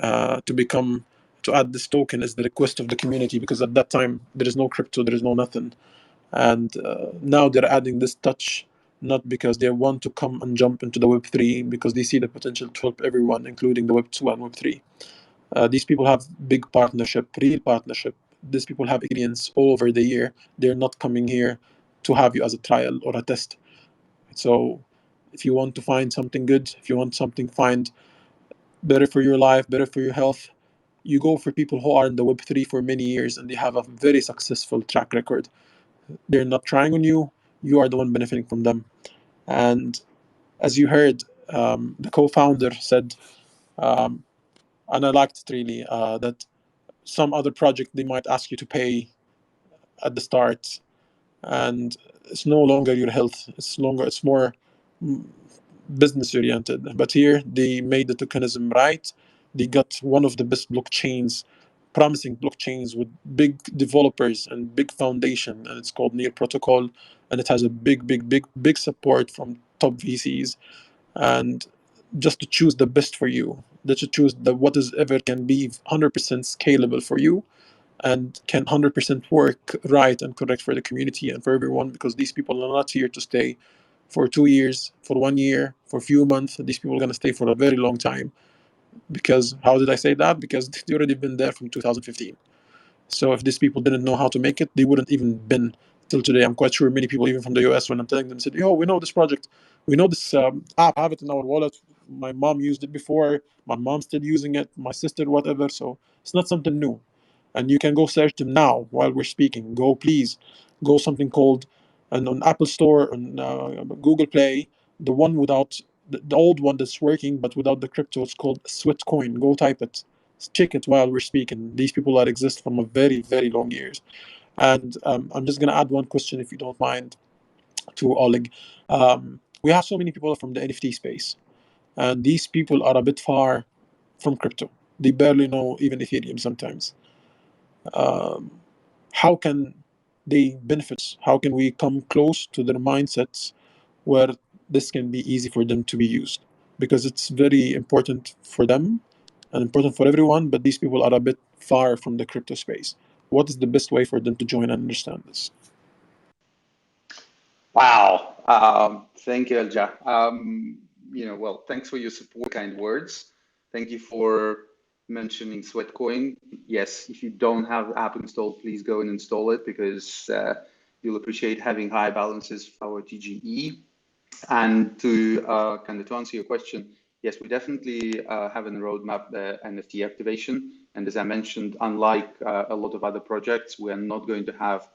Speaker 4: to add this token is the request of the community, because at that time there is no crypto, there is no nothing. And now they're adding this touch, not because they want to come and jump into the Web3, because they see the potential to help everyone, including the Web2 and Web3. These people have big partnership, real partnership. These people have experience all over the year. They're not coming here to have you as a trial or a test. So if you want to find something good, if you want something find better for your life, better for your health, you go for people who are in the Web3 for many years and they have a very successful track record. They're not trying on you. You are the one benefiting from them. And as you heard, the co-founder said, and I liked it really, that some other project, they might ask you to pay at the start. And it's no longer your health. It's more business oriented. But here they made the tokenism right. They got one of the best blockchains, promising blockchains with big developers and big foundation, and it's called Near Protocol, and it has a big support from top VCs. And just to choose the best for you, that you choose what is ever can be 100% scalable for you and can 100% work right and correct for the community and for everyone, because these people are not here to stay for 2 years, for 1 year, for a few months. These people are going to stay for a very long time. Because how did I say that? Because they already been there from 2015. So if these people didn't know how to make it, they wouldn't even been till today. I'm quite sure many people, even from the US, when I'm telling them, said, "Yo, we know this project, we know this app, have it in our wallet. My mom used it before. My mom's still using it. My sister, whatever." So it's not something new. And you can go search them now while we're speaking. Go something called, and on Apple Store, on Google Play, the one without the old one that's working but without the crypto, it's called Sweatcoin. Go type it, check it while we're speaking. These people that exist from a very long years. And I'm just gonna add one question, if you don't mind, to Oleg. We have so many people from the NFT space, and these people are a bit far from crypto. They barely know even Ethereum sometimes. How can they benefit? How can we come close to their mindsets where this can be easy for them to be used? Because it's very important for them and important for everyone, but these people are a bit far from the crypto space. What is the best way for them to join and understand this?
Speaker 3: Wow. Thank you, Elja. Well, thanks for your support, kind words. Thank you for mentioning Sweatcoin. Yes, if you don't have the app installed, please go and install it, because you'll appreciate having high balances for our TGE. And to answer your question, yes, we definitely have in the roadmap the NFT activation. And as I mentioned, unlike a lot of other projects, we are not going to have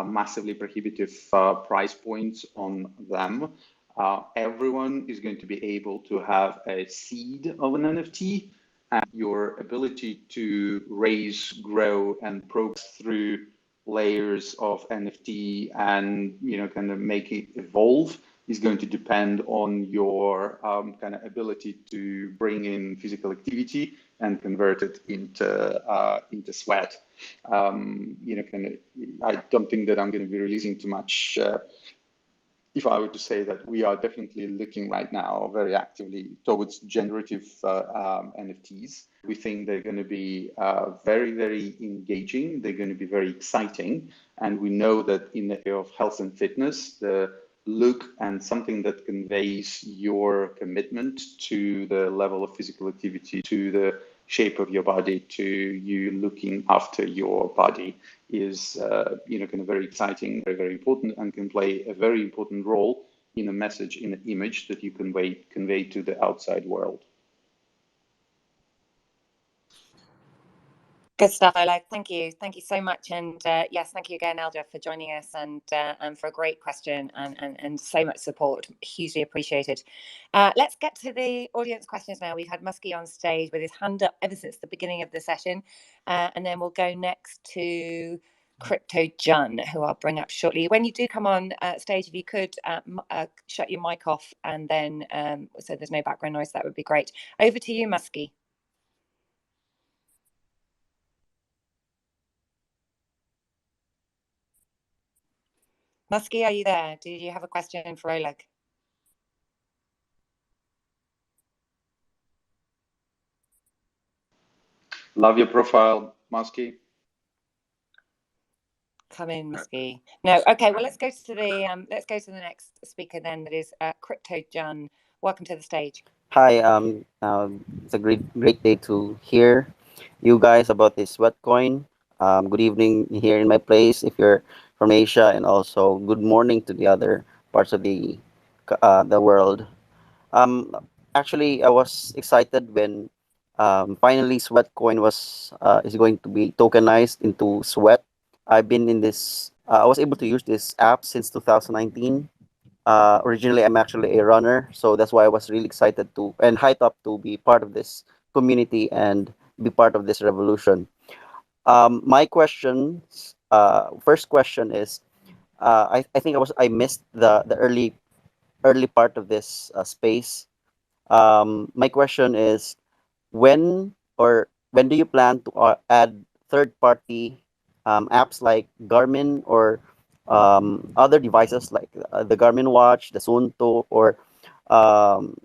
Speaker 3: massively prohibitive price points on them. Everyone is going to be able to have a seed of an NFT, and your ability to raise, grow, and progress through layers of NFT and kind of make it evolve is going to depend on your kind of ability to bring in physical activity and convert it into sweat. I don't think that I'm going to be releasing too much. If I were to say that we are definitely looking right now very actively towards generative NFTs. We think they're going to be very, very engaging. They're going to be very exciting. And we know that in the area of health and fitness, the look and something that conveys your commitment to the level of physical activity, to the shape of your body, to you looking after your body is kind of very exciting, very, very important, and can play a very important role in a message, in an image that you convey to the outside world.
Speaker 1: Good stuff, Oleg. Thank you so much, and yes, thank you again, Elder, for joining us and for a great question and so much support. Hugely appreciated. Let's get to the audience questions now. We've had Muskie on stage with his hand up ever since the beginning of the session, and then we'll go next to Crypto Jun, who I'll bring up shortly. When you do come on stage, if you could shut your mic off and then so there's no background noise, that would be great. Over to you, Muskie. Muskie, are you there? Do you have a question for Oleg?
Speaker 3: Love your profile, Muskie.
Speaker 1: Come in, Muskie. No, okay. Well, let's go to the next speaker then. That is Crypto Jun. Welcome to the stage.
Speaker 5: Hi. It's a great day to hear you guys about this Sweatcoin. Good evening here in my place if you're from Asia, and also good morning to the other parts of the world. Actually, I was excited when finally Sweatcoin is going to be tokenized into Sweat. I've been in this. I was able to use this app since 2019. Originally, I'm actually a runner, so that's why I was really excited to and hyped up to be part of this community and be part of this revolution. My questions, first question is, I think I missed the early part of this space. My question is, when do you plan to add third-party apps like Garmin or other devices like the Garmin watch, the Sunto, or um,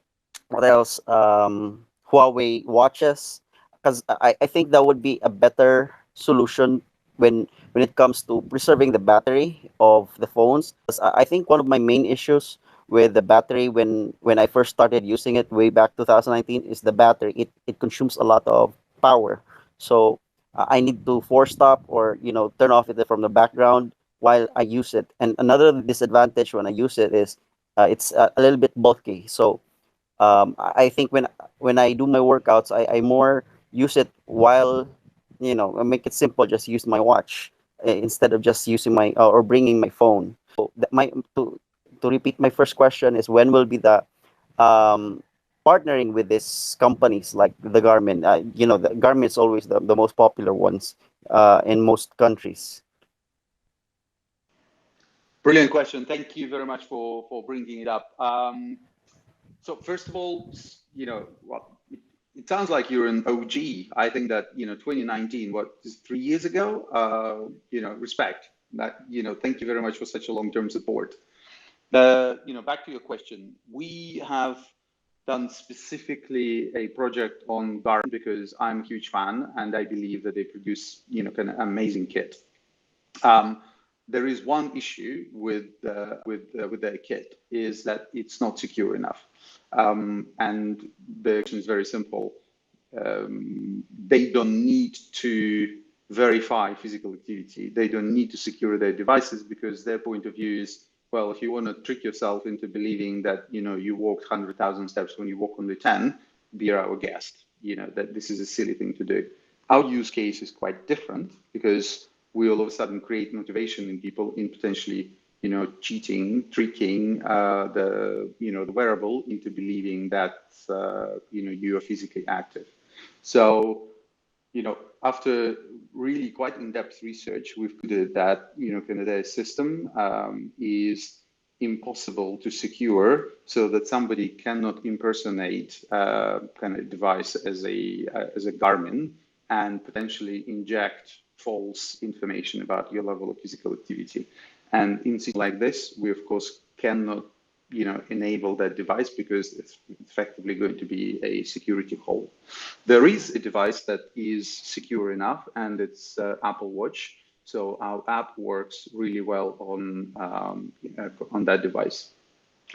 Speaker 5: what else? Huawei watches, because I think that would be a better solution when it comes to preserving the battery of the phones. 'Cause I think one of my main issues with the battery when I first started using it way back 2019 is the battery. It consumes a lot of power, so I need to force stop or turn off it from the background while I use it. And another disadvantage when I use it is it's a little bit bulky. So I think when I do my workouts, I more use it while I make it simple. Just use my watch instead of just using my or bringing my phone. So to repeat, my first question is when will be the partnering with these companies like the Garmin? The Garmin is always the most popular ones in most countries.
Speaker 3: Brilliant question. Thank you very much for bringing it up. So first of all, it sounds like you're an OG. I think that 2019, what is 3 years ago? Respect that. Thank you very much for such a long-term support. Back to your question, we have done specifically a project on Garmin because I'm a huge fan and I believe that they produce kind of amazing kit. There is one issue with their kit is that it's not secure enough. And the question is very simple. They don't need to verify physical activity. They don't need to secure their devices because their point of view is, well, if you want to trick yourself into believing that you walked 100,000 steps when you walk only 10, be our guest. That this is a silly thing to do. Our use case is quite different because we all of a sudden create motivation in people in potentially, cheating, tricking the wearable into believing that, you are physically active. So, after really quite in-depth research, we've concluded that, kind of the system is impossible to secure, so that somebody cannot impersonate kind of device as a Garmin and potentially inject false information about your level of physical activity. And in situations like this, we of course cannot, enable that device because it's effectively going to be a security hole. There is a device that is secure enough, and it's Apple Watch. So our app works really well on that device.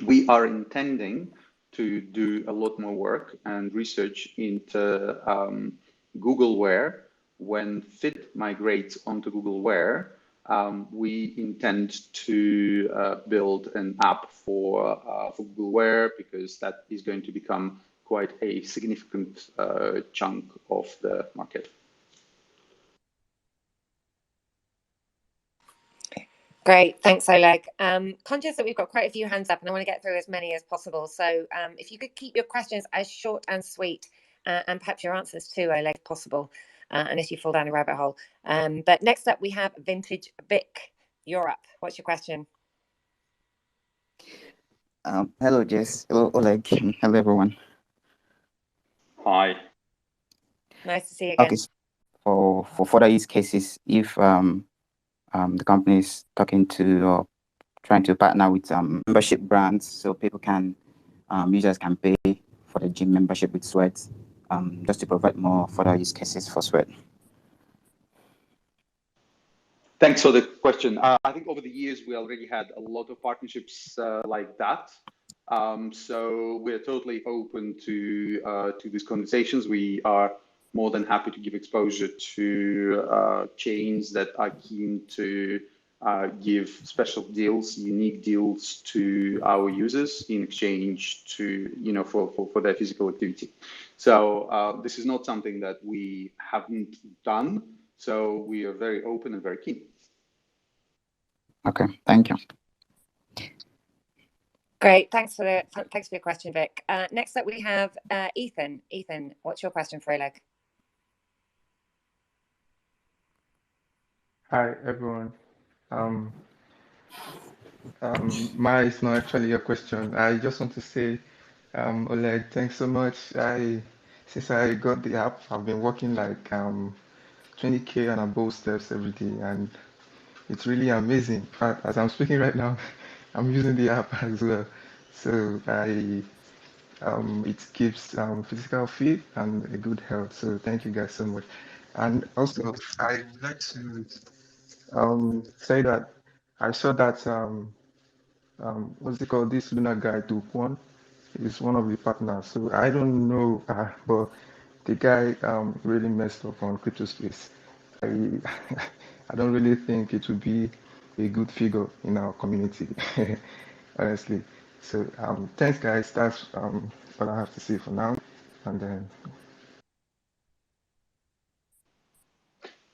Speaker 3: We are intending to do a lot more work and research into Google Wear. When Fit migrates onto Google Wear, we intend to build an app for Google Wear, because that is going to become quite a significant chunk of the market.
Speaker 1: Great, thanks, Oleg. Conscious that we've got quite a few hands up, and I want to get through as many as possible. So if you could keep your questions as short and sweet, and perhaps your answers too, Oleg, if possible, unless you fall down a rabbit hole. But next up, we have Vintage Vic. You're up. What's your question?
Speaker 6: Hello, Jess. Hello, Oleg. Hello, everyone.
Speaker 3: Hi.
Speaker 1: Nice to see you again.
Speaker 6: Okay, for further use cases, if the company is talking to or trying to partner with membership brands, so people can users can pay for the gym membership with Sweat, just to provide more further use cases for Sweat.
Speaker 3: Thanks for the question. I think over the years, we already had a lot of partnerships like that. So we're totally open to these conversations. We are more than happy to give exposure to chains that are keen to give special deals, unique deals to our users in exchange to, for their physical activity. So this is not something that we haven't done. So we are very open and very keen.
Speaker 6: Okay, thank you.
Speaker 1: Great, thanks for your question, Vic. Next up, we have Ethan. Ethan, what's your question for Oleg?
Speaker 7: Hi, everyone. Mine is not actually a question. I just want to say, Oleg, thanks so much. Since I got the app, I've been working like 20K and above steps every day, and it's really amazing. In fact, as I'm speaking right now, I'm using the app as well. So it keeps physical fit and a good health. So thank you guys so much. And also, I would like to say that I saw that what's it called? This lunar guy Dukwon is one of the partners. So I don't know, but the guy really messed up on crypto space. I I don't really think it would be a good figure in our community, honestly. So thanks, guys. That's what I have to say for now. And then.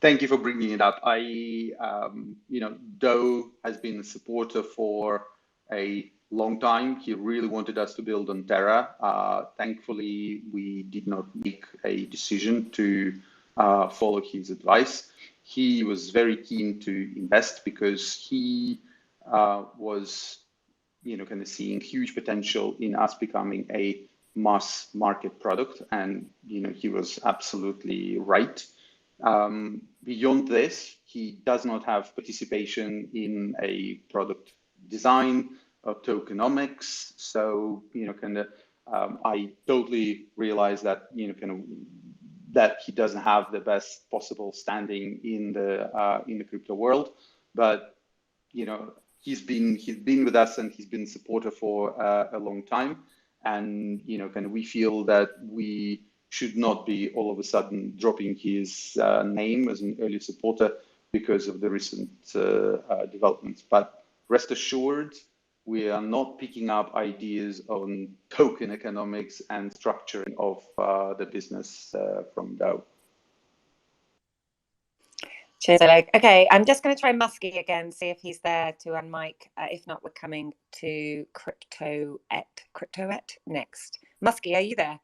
Speaker 3: Thank you for bringing it up. Doe has been a supporter for a long time. He really wanted us to build on Terra. Thankfully, we did not make a decision to follow his advice. He was very keen to invest because he was, kind of seeing huge potential in us becoming a mass market product, and he was absolutely right. Beyond this, he does not have participation in a product design or tokenomics. So, I totally realize that, that he doesn't have the best possible standing in the crypto world. But, he's been with us and he's been a supporter for a long time. And, we feel that we should not be all of a sudden dropping his name as an early supporter because of the recent developments. But rest assured, we are not picking up ideas on token economics and structuring of the business from Doe.
Speaker 1: Cheers, Oleg. Okay, I'm just going to try Muskie again, see if he's there to unmic. If not, we're coming to Cryptoet next. Muskie, are you there?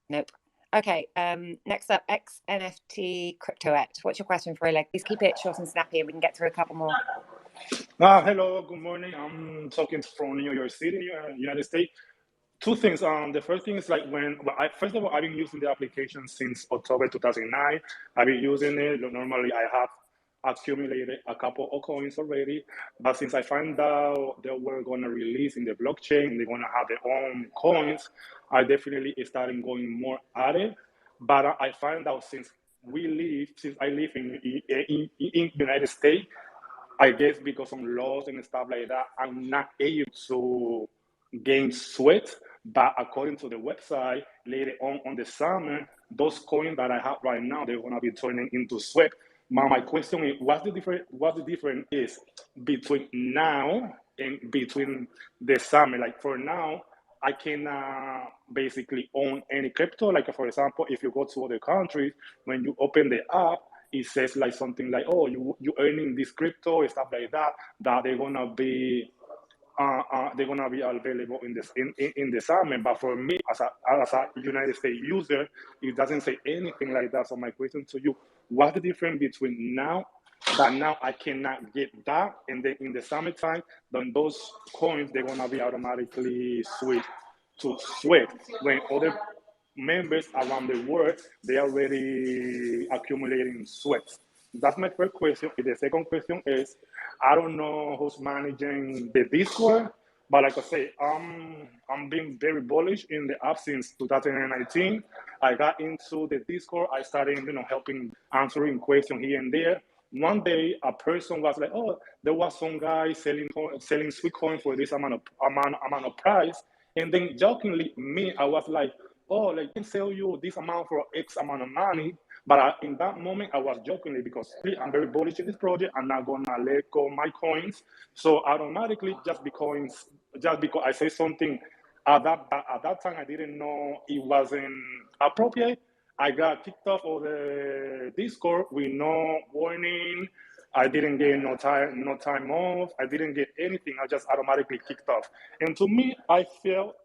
Speaker 1: Nope. Okay, next up, XNFT CryptoEt. What's your question for Oleg? Please keep it short and snappy and we can get through a couple more.
Speaker 8: Hello, good morning. I'm talking from New York City, United States. Two things. The first thing is like first of all, I've been using the application since October 2009. I've been using it. Normally, I have accumulated a couple of coins already, but since I found out they were going to release in the blockchain, they're going to have their own coins, I definitely started going more at it. But I find out since I live in United States, I guess because of laws and stuff like that, I'm not able to gain sweat. But according to the website, later on the summer, those coins that I have right now, they're gonna be turning into sweat. My question is, what's the difference is between now and between the summer? Like for now, I can basically own any crypto. Like for example, if you go to other countries, when you open the app, it says like something like, oh, you earning this crypto and stuff like that, that they're gonna be available in the summer. But for me, as a United States user, it doesn't say anything like that. So my question to you, what's the difference between now I cannot get that, and then in the summertime, then those coins, they're gonna be automatically switched to sweat when other members around the world, they are already accumulating sweats? That's my first question. The second question is, I don't know who's managing the Discord, but like I say, I'm being very bullish in the app since 2019. I got into the Discord. I started, helping answering questions here and there. One day, a person was like, "Oh, there was some guy selling Sweetcoin for this amount of price," and then jokingly, I was like, "Oh, like, I can sell you this amount for X amount of money." But in that moment, I was jokingly, because I'm very bullish in this project. I'm not gonna let go my coins. So automatically, just because I say something at that time, I didn't know it wasn't appropriate. I got kicked off of the Discord with no warning. I didn't get no time off. I didn't get anything. I just automatically kicked off. And to me, I feel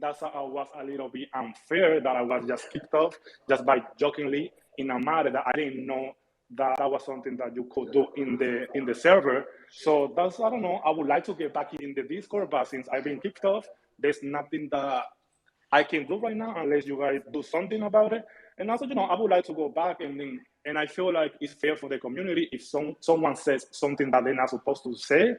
Speaker 8: that I was a little bit unfair that I was just kicked off just by jokingly, in a matter that I didn't know that was something that you could do in the server. So I don't know. I would like to get back in the Discord, but since I've been kicked off, there's nothing that I can do right now unless you guys do something about it. And also, I would like to go back, and I feel like it's fair for the community if someone says something that they're not supposed to say.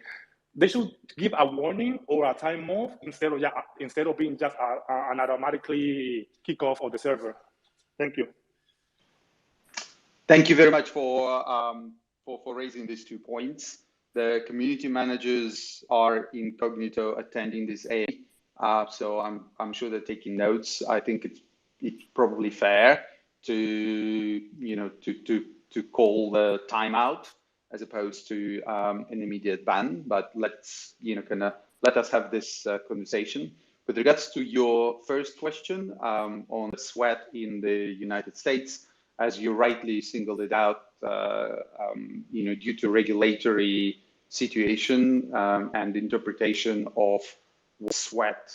Speaker 8: They should give a warning or a time off instead of being just an automatically kick off of the server. Thank you.
Speaker 3: Thank you very much for raising these 2 points. The community managers are incognito attending this AA, so I'm sure they're taking notes. I think it's probably fair to call the timeout as opposed to an immediate ban. But let's let us have this conversation. With regards to your first question on the sweat in the United States, as you rightly singled it out, due to regulatory situation and interpretation of what sweat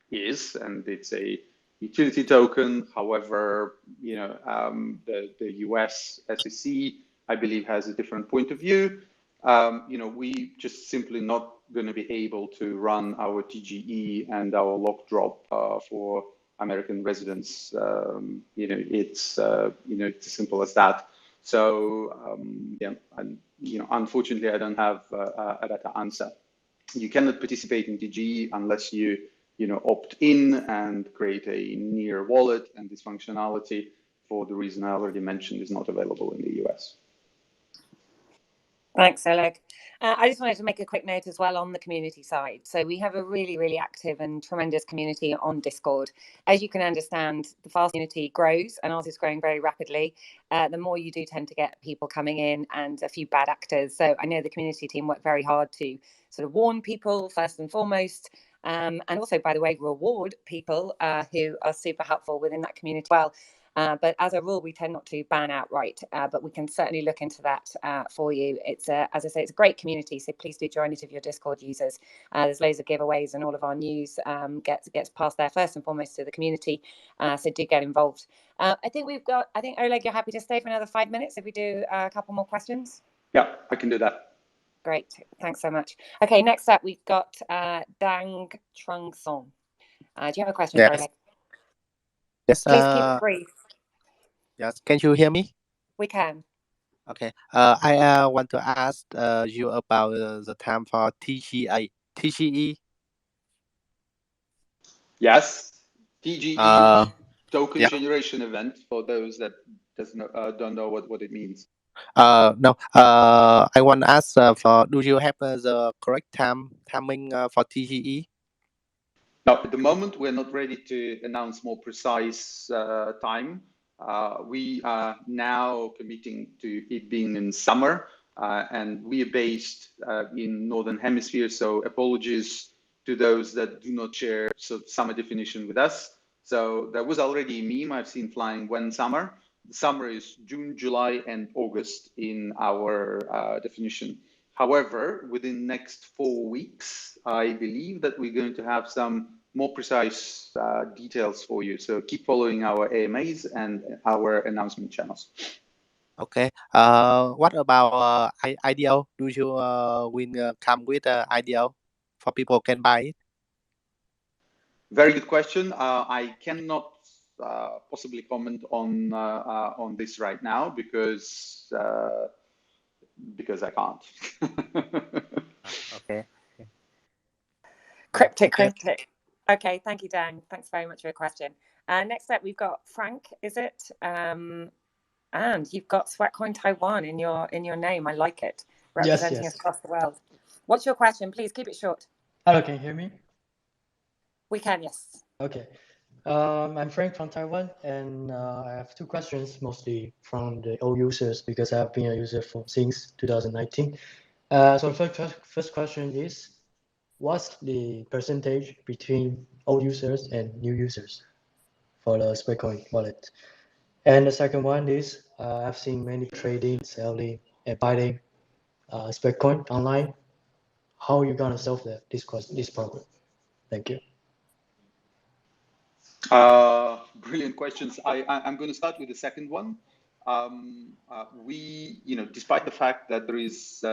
Speaker 3: is, and it's a utility token. However, the US SEC, I believe, has a different point of view. We just simply not going to be able to run our TGE and our lock drop for American residents. It's as simple as that. So unfortunately, I don't have a better answer. You cannot participate in TGE unless you opt in and create a near wallet, and this functionality, for the reason I already mentioned, is not available in the US.
Speaker 1: Thanks, Oleg. I just wanted to make a quick note as well on the community side. So we have a really, really active and tremendous community on Discord. As you can understand, the fast community grows, and ours is growing very rapidly. The more you do tend to get people coming in and a few bad actors. So I know the community team work very hard to sort of warn people first and foremost, and also, by the way, reward people who are super helpful within that community as well. But as a rule, we tend not to ban outright, but we can certainly look into that for you. It's as I say, it's a great community, so please do join it if you're Discord users. There's loads of giveaways, and all of our news gets passed there first and foremost to the community. So do get involved. I think Oleg, you're happy to stay for another 5 minutes if we do a couple more questions.
Speaker 3: Yeah, I can do that.
Speaker 1: Great, thanks so much. Okay, next up we've got Dang Trung Song. Do you have a question for Oleg?
Speaker 9: Yes.
Speaker 1: Please keep it brief.
Speaker 9: Yes. Can you hear me?
Speaker 1: We can.
Speaker 9: Okay. I want to ask you about the time for TGE.
Speaker 3: Yes, TGE token generation event for those that don't know what it means.
Speaker 9: No. I want to ask do you have the correct timing for TGE?
Speaker 3: No, at the moment we're not ready to announce more precise time. We are now committing to it being in summer, and we are based in Northern Hemisphere, so apologies to those that do not share summer definition with us. So there was already a meme I've seen flying when summer. The summer is June, July, and August in our definition. However, within next 4 weeks, I believe that we're going to have some more precise details for you. So keep following our AMAs and our announcement channels.
Speaker 9: Okay. What about ideal? Do you will come with ideal for people can buy it?
Speaker 3: Very good question. I cannot possibly comment on this right now because I can't.
Speaker 9: Okay.
Speaker 1: Cryptic. Okay, thank you, Dan. Thanks very much for your question. Next up, we've got Frank. Is it? And you've got Sweatcoin Taiwan in your name. I like it. Representing us across the world. What's your question? Please keep it short.
Speaker 10: Hello, can you hear me?
Speaker 1: We can, yes.
Speaker 10: Okay. I'm Frank from Taiwan, and I have 2 questions, mostly from the old users because I've been a user since 2019. So first question is, what's the percentage between old users and new users for the Sweatcoin wallet? And the second one is, I've seen many trading, selling, and buying Sweatcoin online. How are you gonna solve this problem? Thank you.
Speaker 3: Brilliant questions. I'm going to start with the second one. We, despite the fact that there's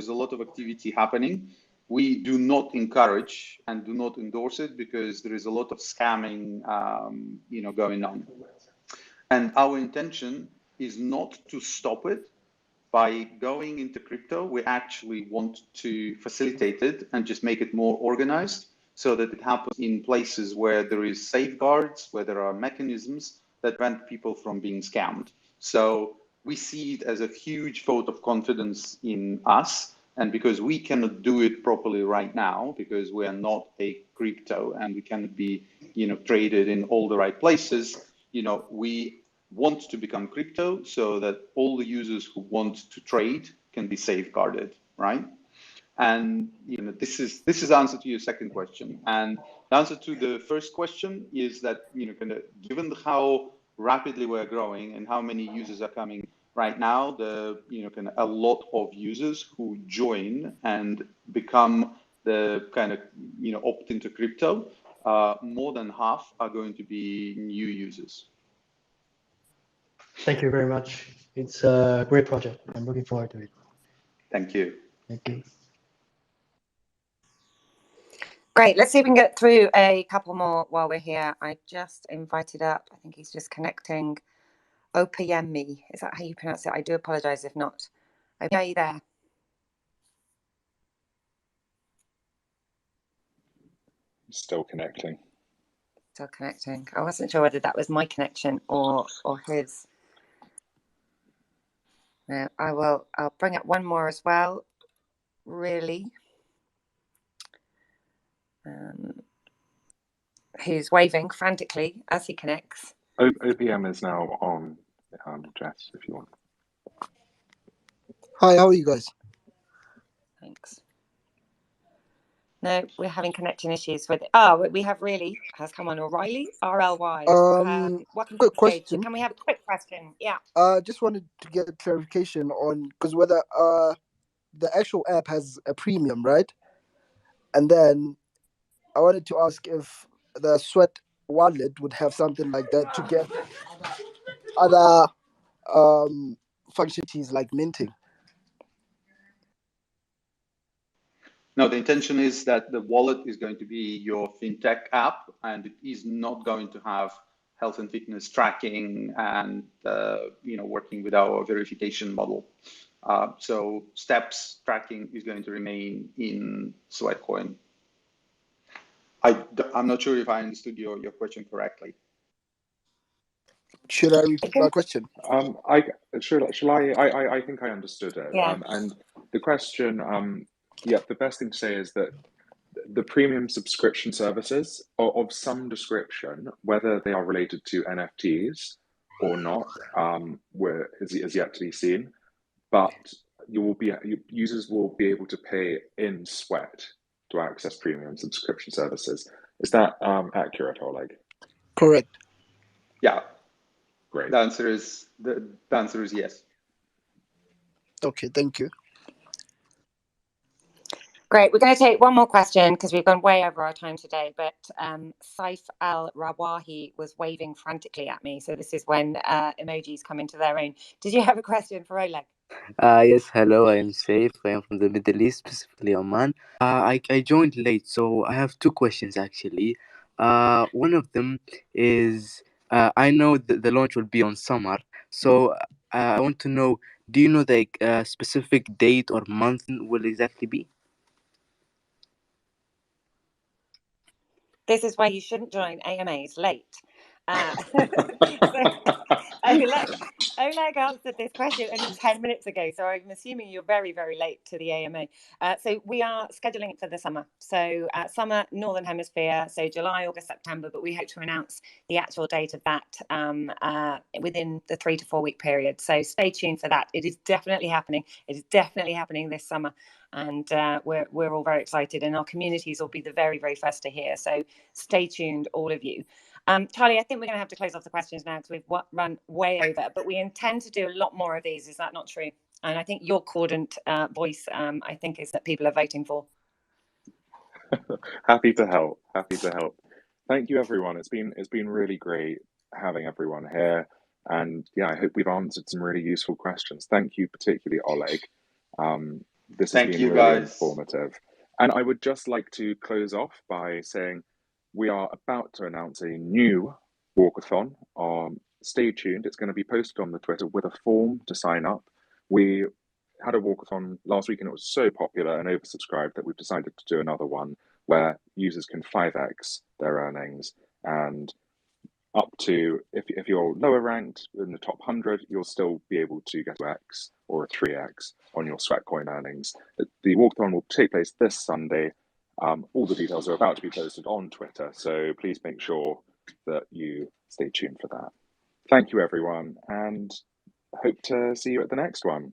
Speaker 3: a lot of activity happening, we do not encourage and do not endorse it because there is a lot of scamming, going on. And our intention is not to stop it by going into crypto. We actually want to facilitate it and just make it more organized, so that it happens in places where there is safeguards, where there are mechanisms that prevent people from being scammed. So we see it as a huge vote of confidence in us. And because we cannot do it properly right now, because we are not a crypto and we cannot be, traded in all the right places, we want to become crypto so that all the users who want to trade can be safeguarded, right? And this is the answer to your second question. And the answer to the first question is that given how rapidly we're growing and how many users are coming right now, a lot of users who join and become opt into crypto, more than half are going to be new users.
Speaker 10: Thank you very much. It's a great project. I'm looking forward to it.
Speaker 3: Thank you.
Speaker 10: Thank you.
Speaker 1: Great. Let's see if we can get through a couple more while we're here. I just invited up, I think he's just connecting, Opayemi. Is that how you pronounce it? I do apologize if not. Are you there?
Speaker 2: Still connecting.
Speaker 1: Still connecting. I wasn't sure whether that was my connection or his. Now, I'll bring up one more as well. Really. Who's waving frantically as he connects.
Speaker 2: OPM is now on, Jess, if you want.
Speaker 11: Hi, how are you guys?
Speaker 1: Thanks. No, we're having connection issues with it. Oh, we have really has come on. O'Reilly, RLY. Welcome to
Speaker 11: Quick
Speaker 1: the stage.
Speaker 11: question.
Speaker 1: Can we have a quick question? Yeah.
Speaker 11: Just wanted to get a clarification on, because whether the actual app has a premium, right? And then I wanted to ask if the Sweat wallet would have something like that to get other functionalities like minting.
Speaker 3: No, the intention is that the wallet is going to be your fintech app, and it is not going to have health and fitness tracking and working with our verification model. So steps tracking is going to remain in Sweatcoin. I'm not sure if I understood your question correctly.
Speaker 11: Should I repeat my question?
Speaker 2: I think I understood it.
Speaker 1: Yeah.
Speaker 2: And the question, the best thing to say is that the premium subscription services are of some description, whether they are related to NFTs or not, is yet to be seen. But users will be able to pay in Sweat to access premium subscription services. Is that accurate, Oleg?
Speaker 11: Correct.
Speaker 3: Yeah.
Speaker 2: Great.
Speaker 3: The answer is yes.
Speaker 11: Okay, thank you.
Speaker 1: Great. We're going to take one more question because we've gone way over our time today. But Saif Al-Rawahi was waving frantically at me. So this is when emojis come into their own. Did you have a question for Oleg?
Speaker 12: Yes, hello, I am Saif. I am from the Middle East, specifically Oman. I joined late, so I have two questions actually. One of them is I know that the launch will be on summer, so I want to know, do you know the specific date or month will exactly be?
Speaker 1: This is why you shouldn't join AMAs late. Oleg answered this question only 10 minutes ago, so I'm assuming you're very, very late to the AMA. So we are scheduling it for the summer. So summer, Northern Hemisphere, so July, August, September, but we hope to announce the actual date of that within the 3 to 4 week period. So stay tuned for that. It is definitely happening. It is definitely happening this summer. And we're all very excited, and our communities will be the very, very first to hear. So stay tuned, all of you. Charlie, I think we're going to have to close off the questions now because we've run way over, but we intend to do a lot more of these. Is that not true? And I think your cordant voice, I think, is that people are voting for.
Speaker 2: Happy to help. Happy to help. Thank you, everyone. It's been really great having everyone here. And yeah, I hope we've answered some really useful questions. Thank you, particularly Oleg. This has been really informative. And I would just like to close off by saying we are about to announce a new walkathon. Stay tuned. It's going to be posted on the Twitter with a form to sign up. We had a walkathon last week and it was so popular and oversubscribed that we've decided to do another one where users can 5x their earnings, and up to, if you're lower ranked in the top 100, you'll still be able to get 2x or a 3x on your Sweatcoin earnings. The walkathon will take place this Sunday. All the details are about to be posted on Twitter, so please make sure that you stay tuned for that. Thank you, everyone, and hope to see you at the next one.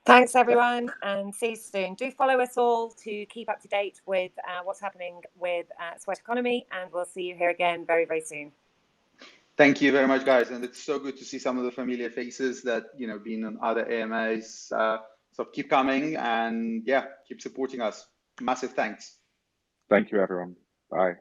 Speaker 1: Thanks, everyone, and see you soon. Do follow us all to keep up to date with what's happening with Sweat Economy, and we'll see you here again very, very soon.
Speaker 3: Thank you very much, guys, and it's so good to see some of the familiar faces that been on other AMAs. So keep coming, and yeah, keep supporting us. Massive thanks.
Speaker 2: Thank you, everyone. Bye.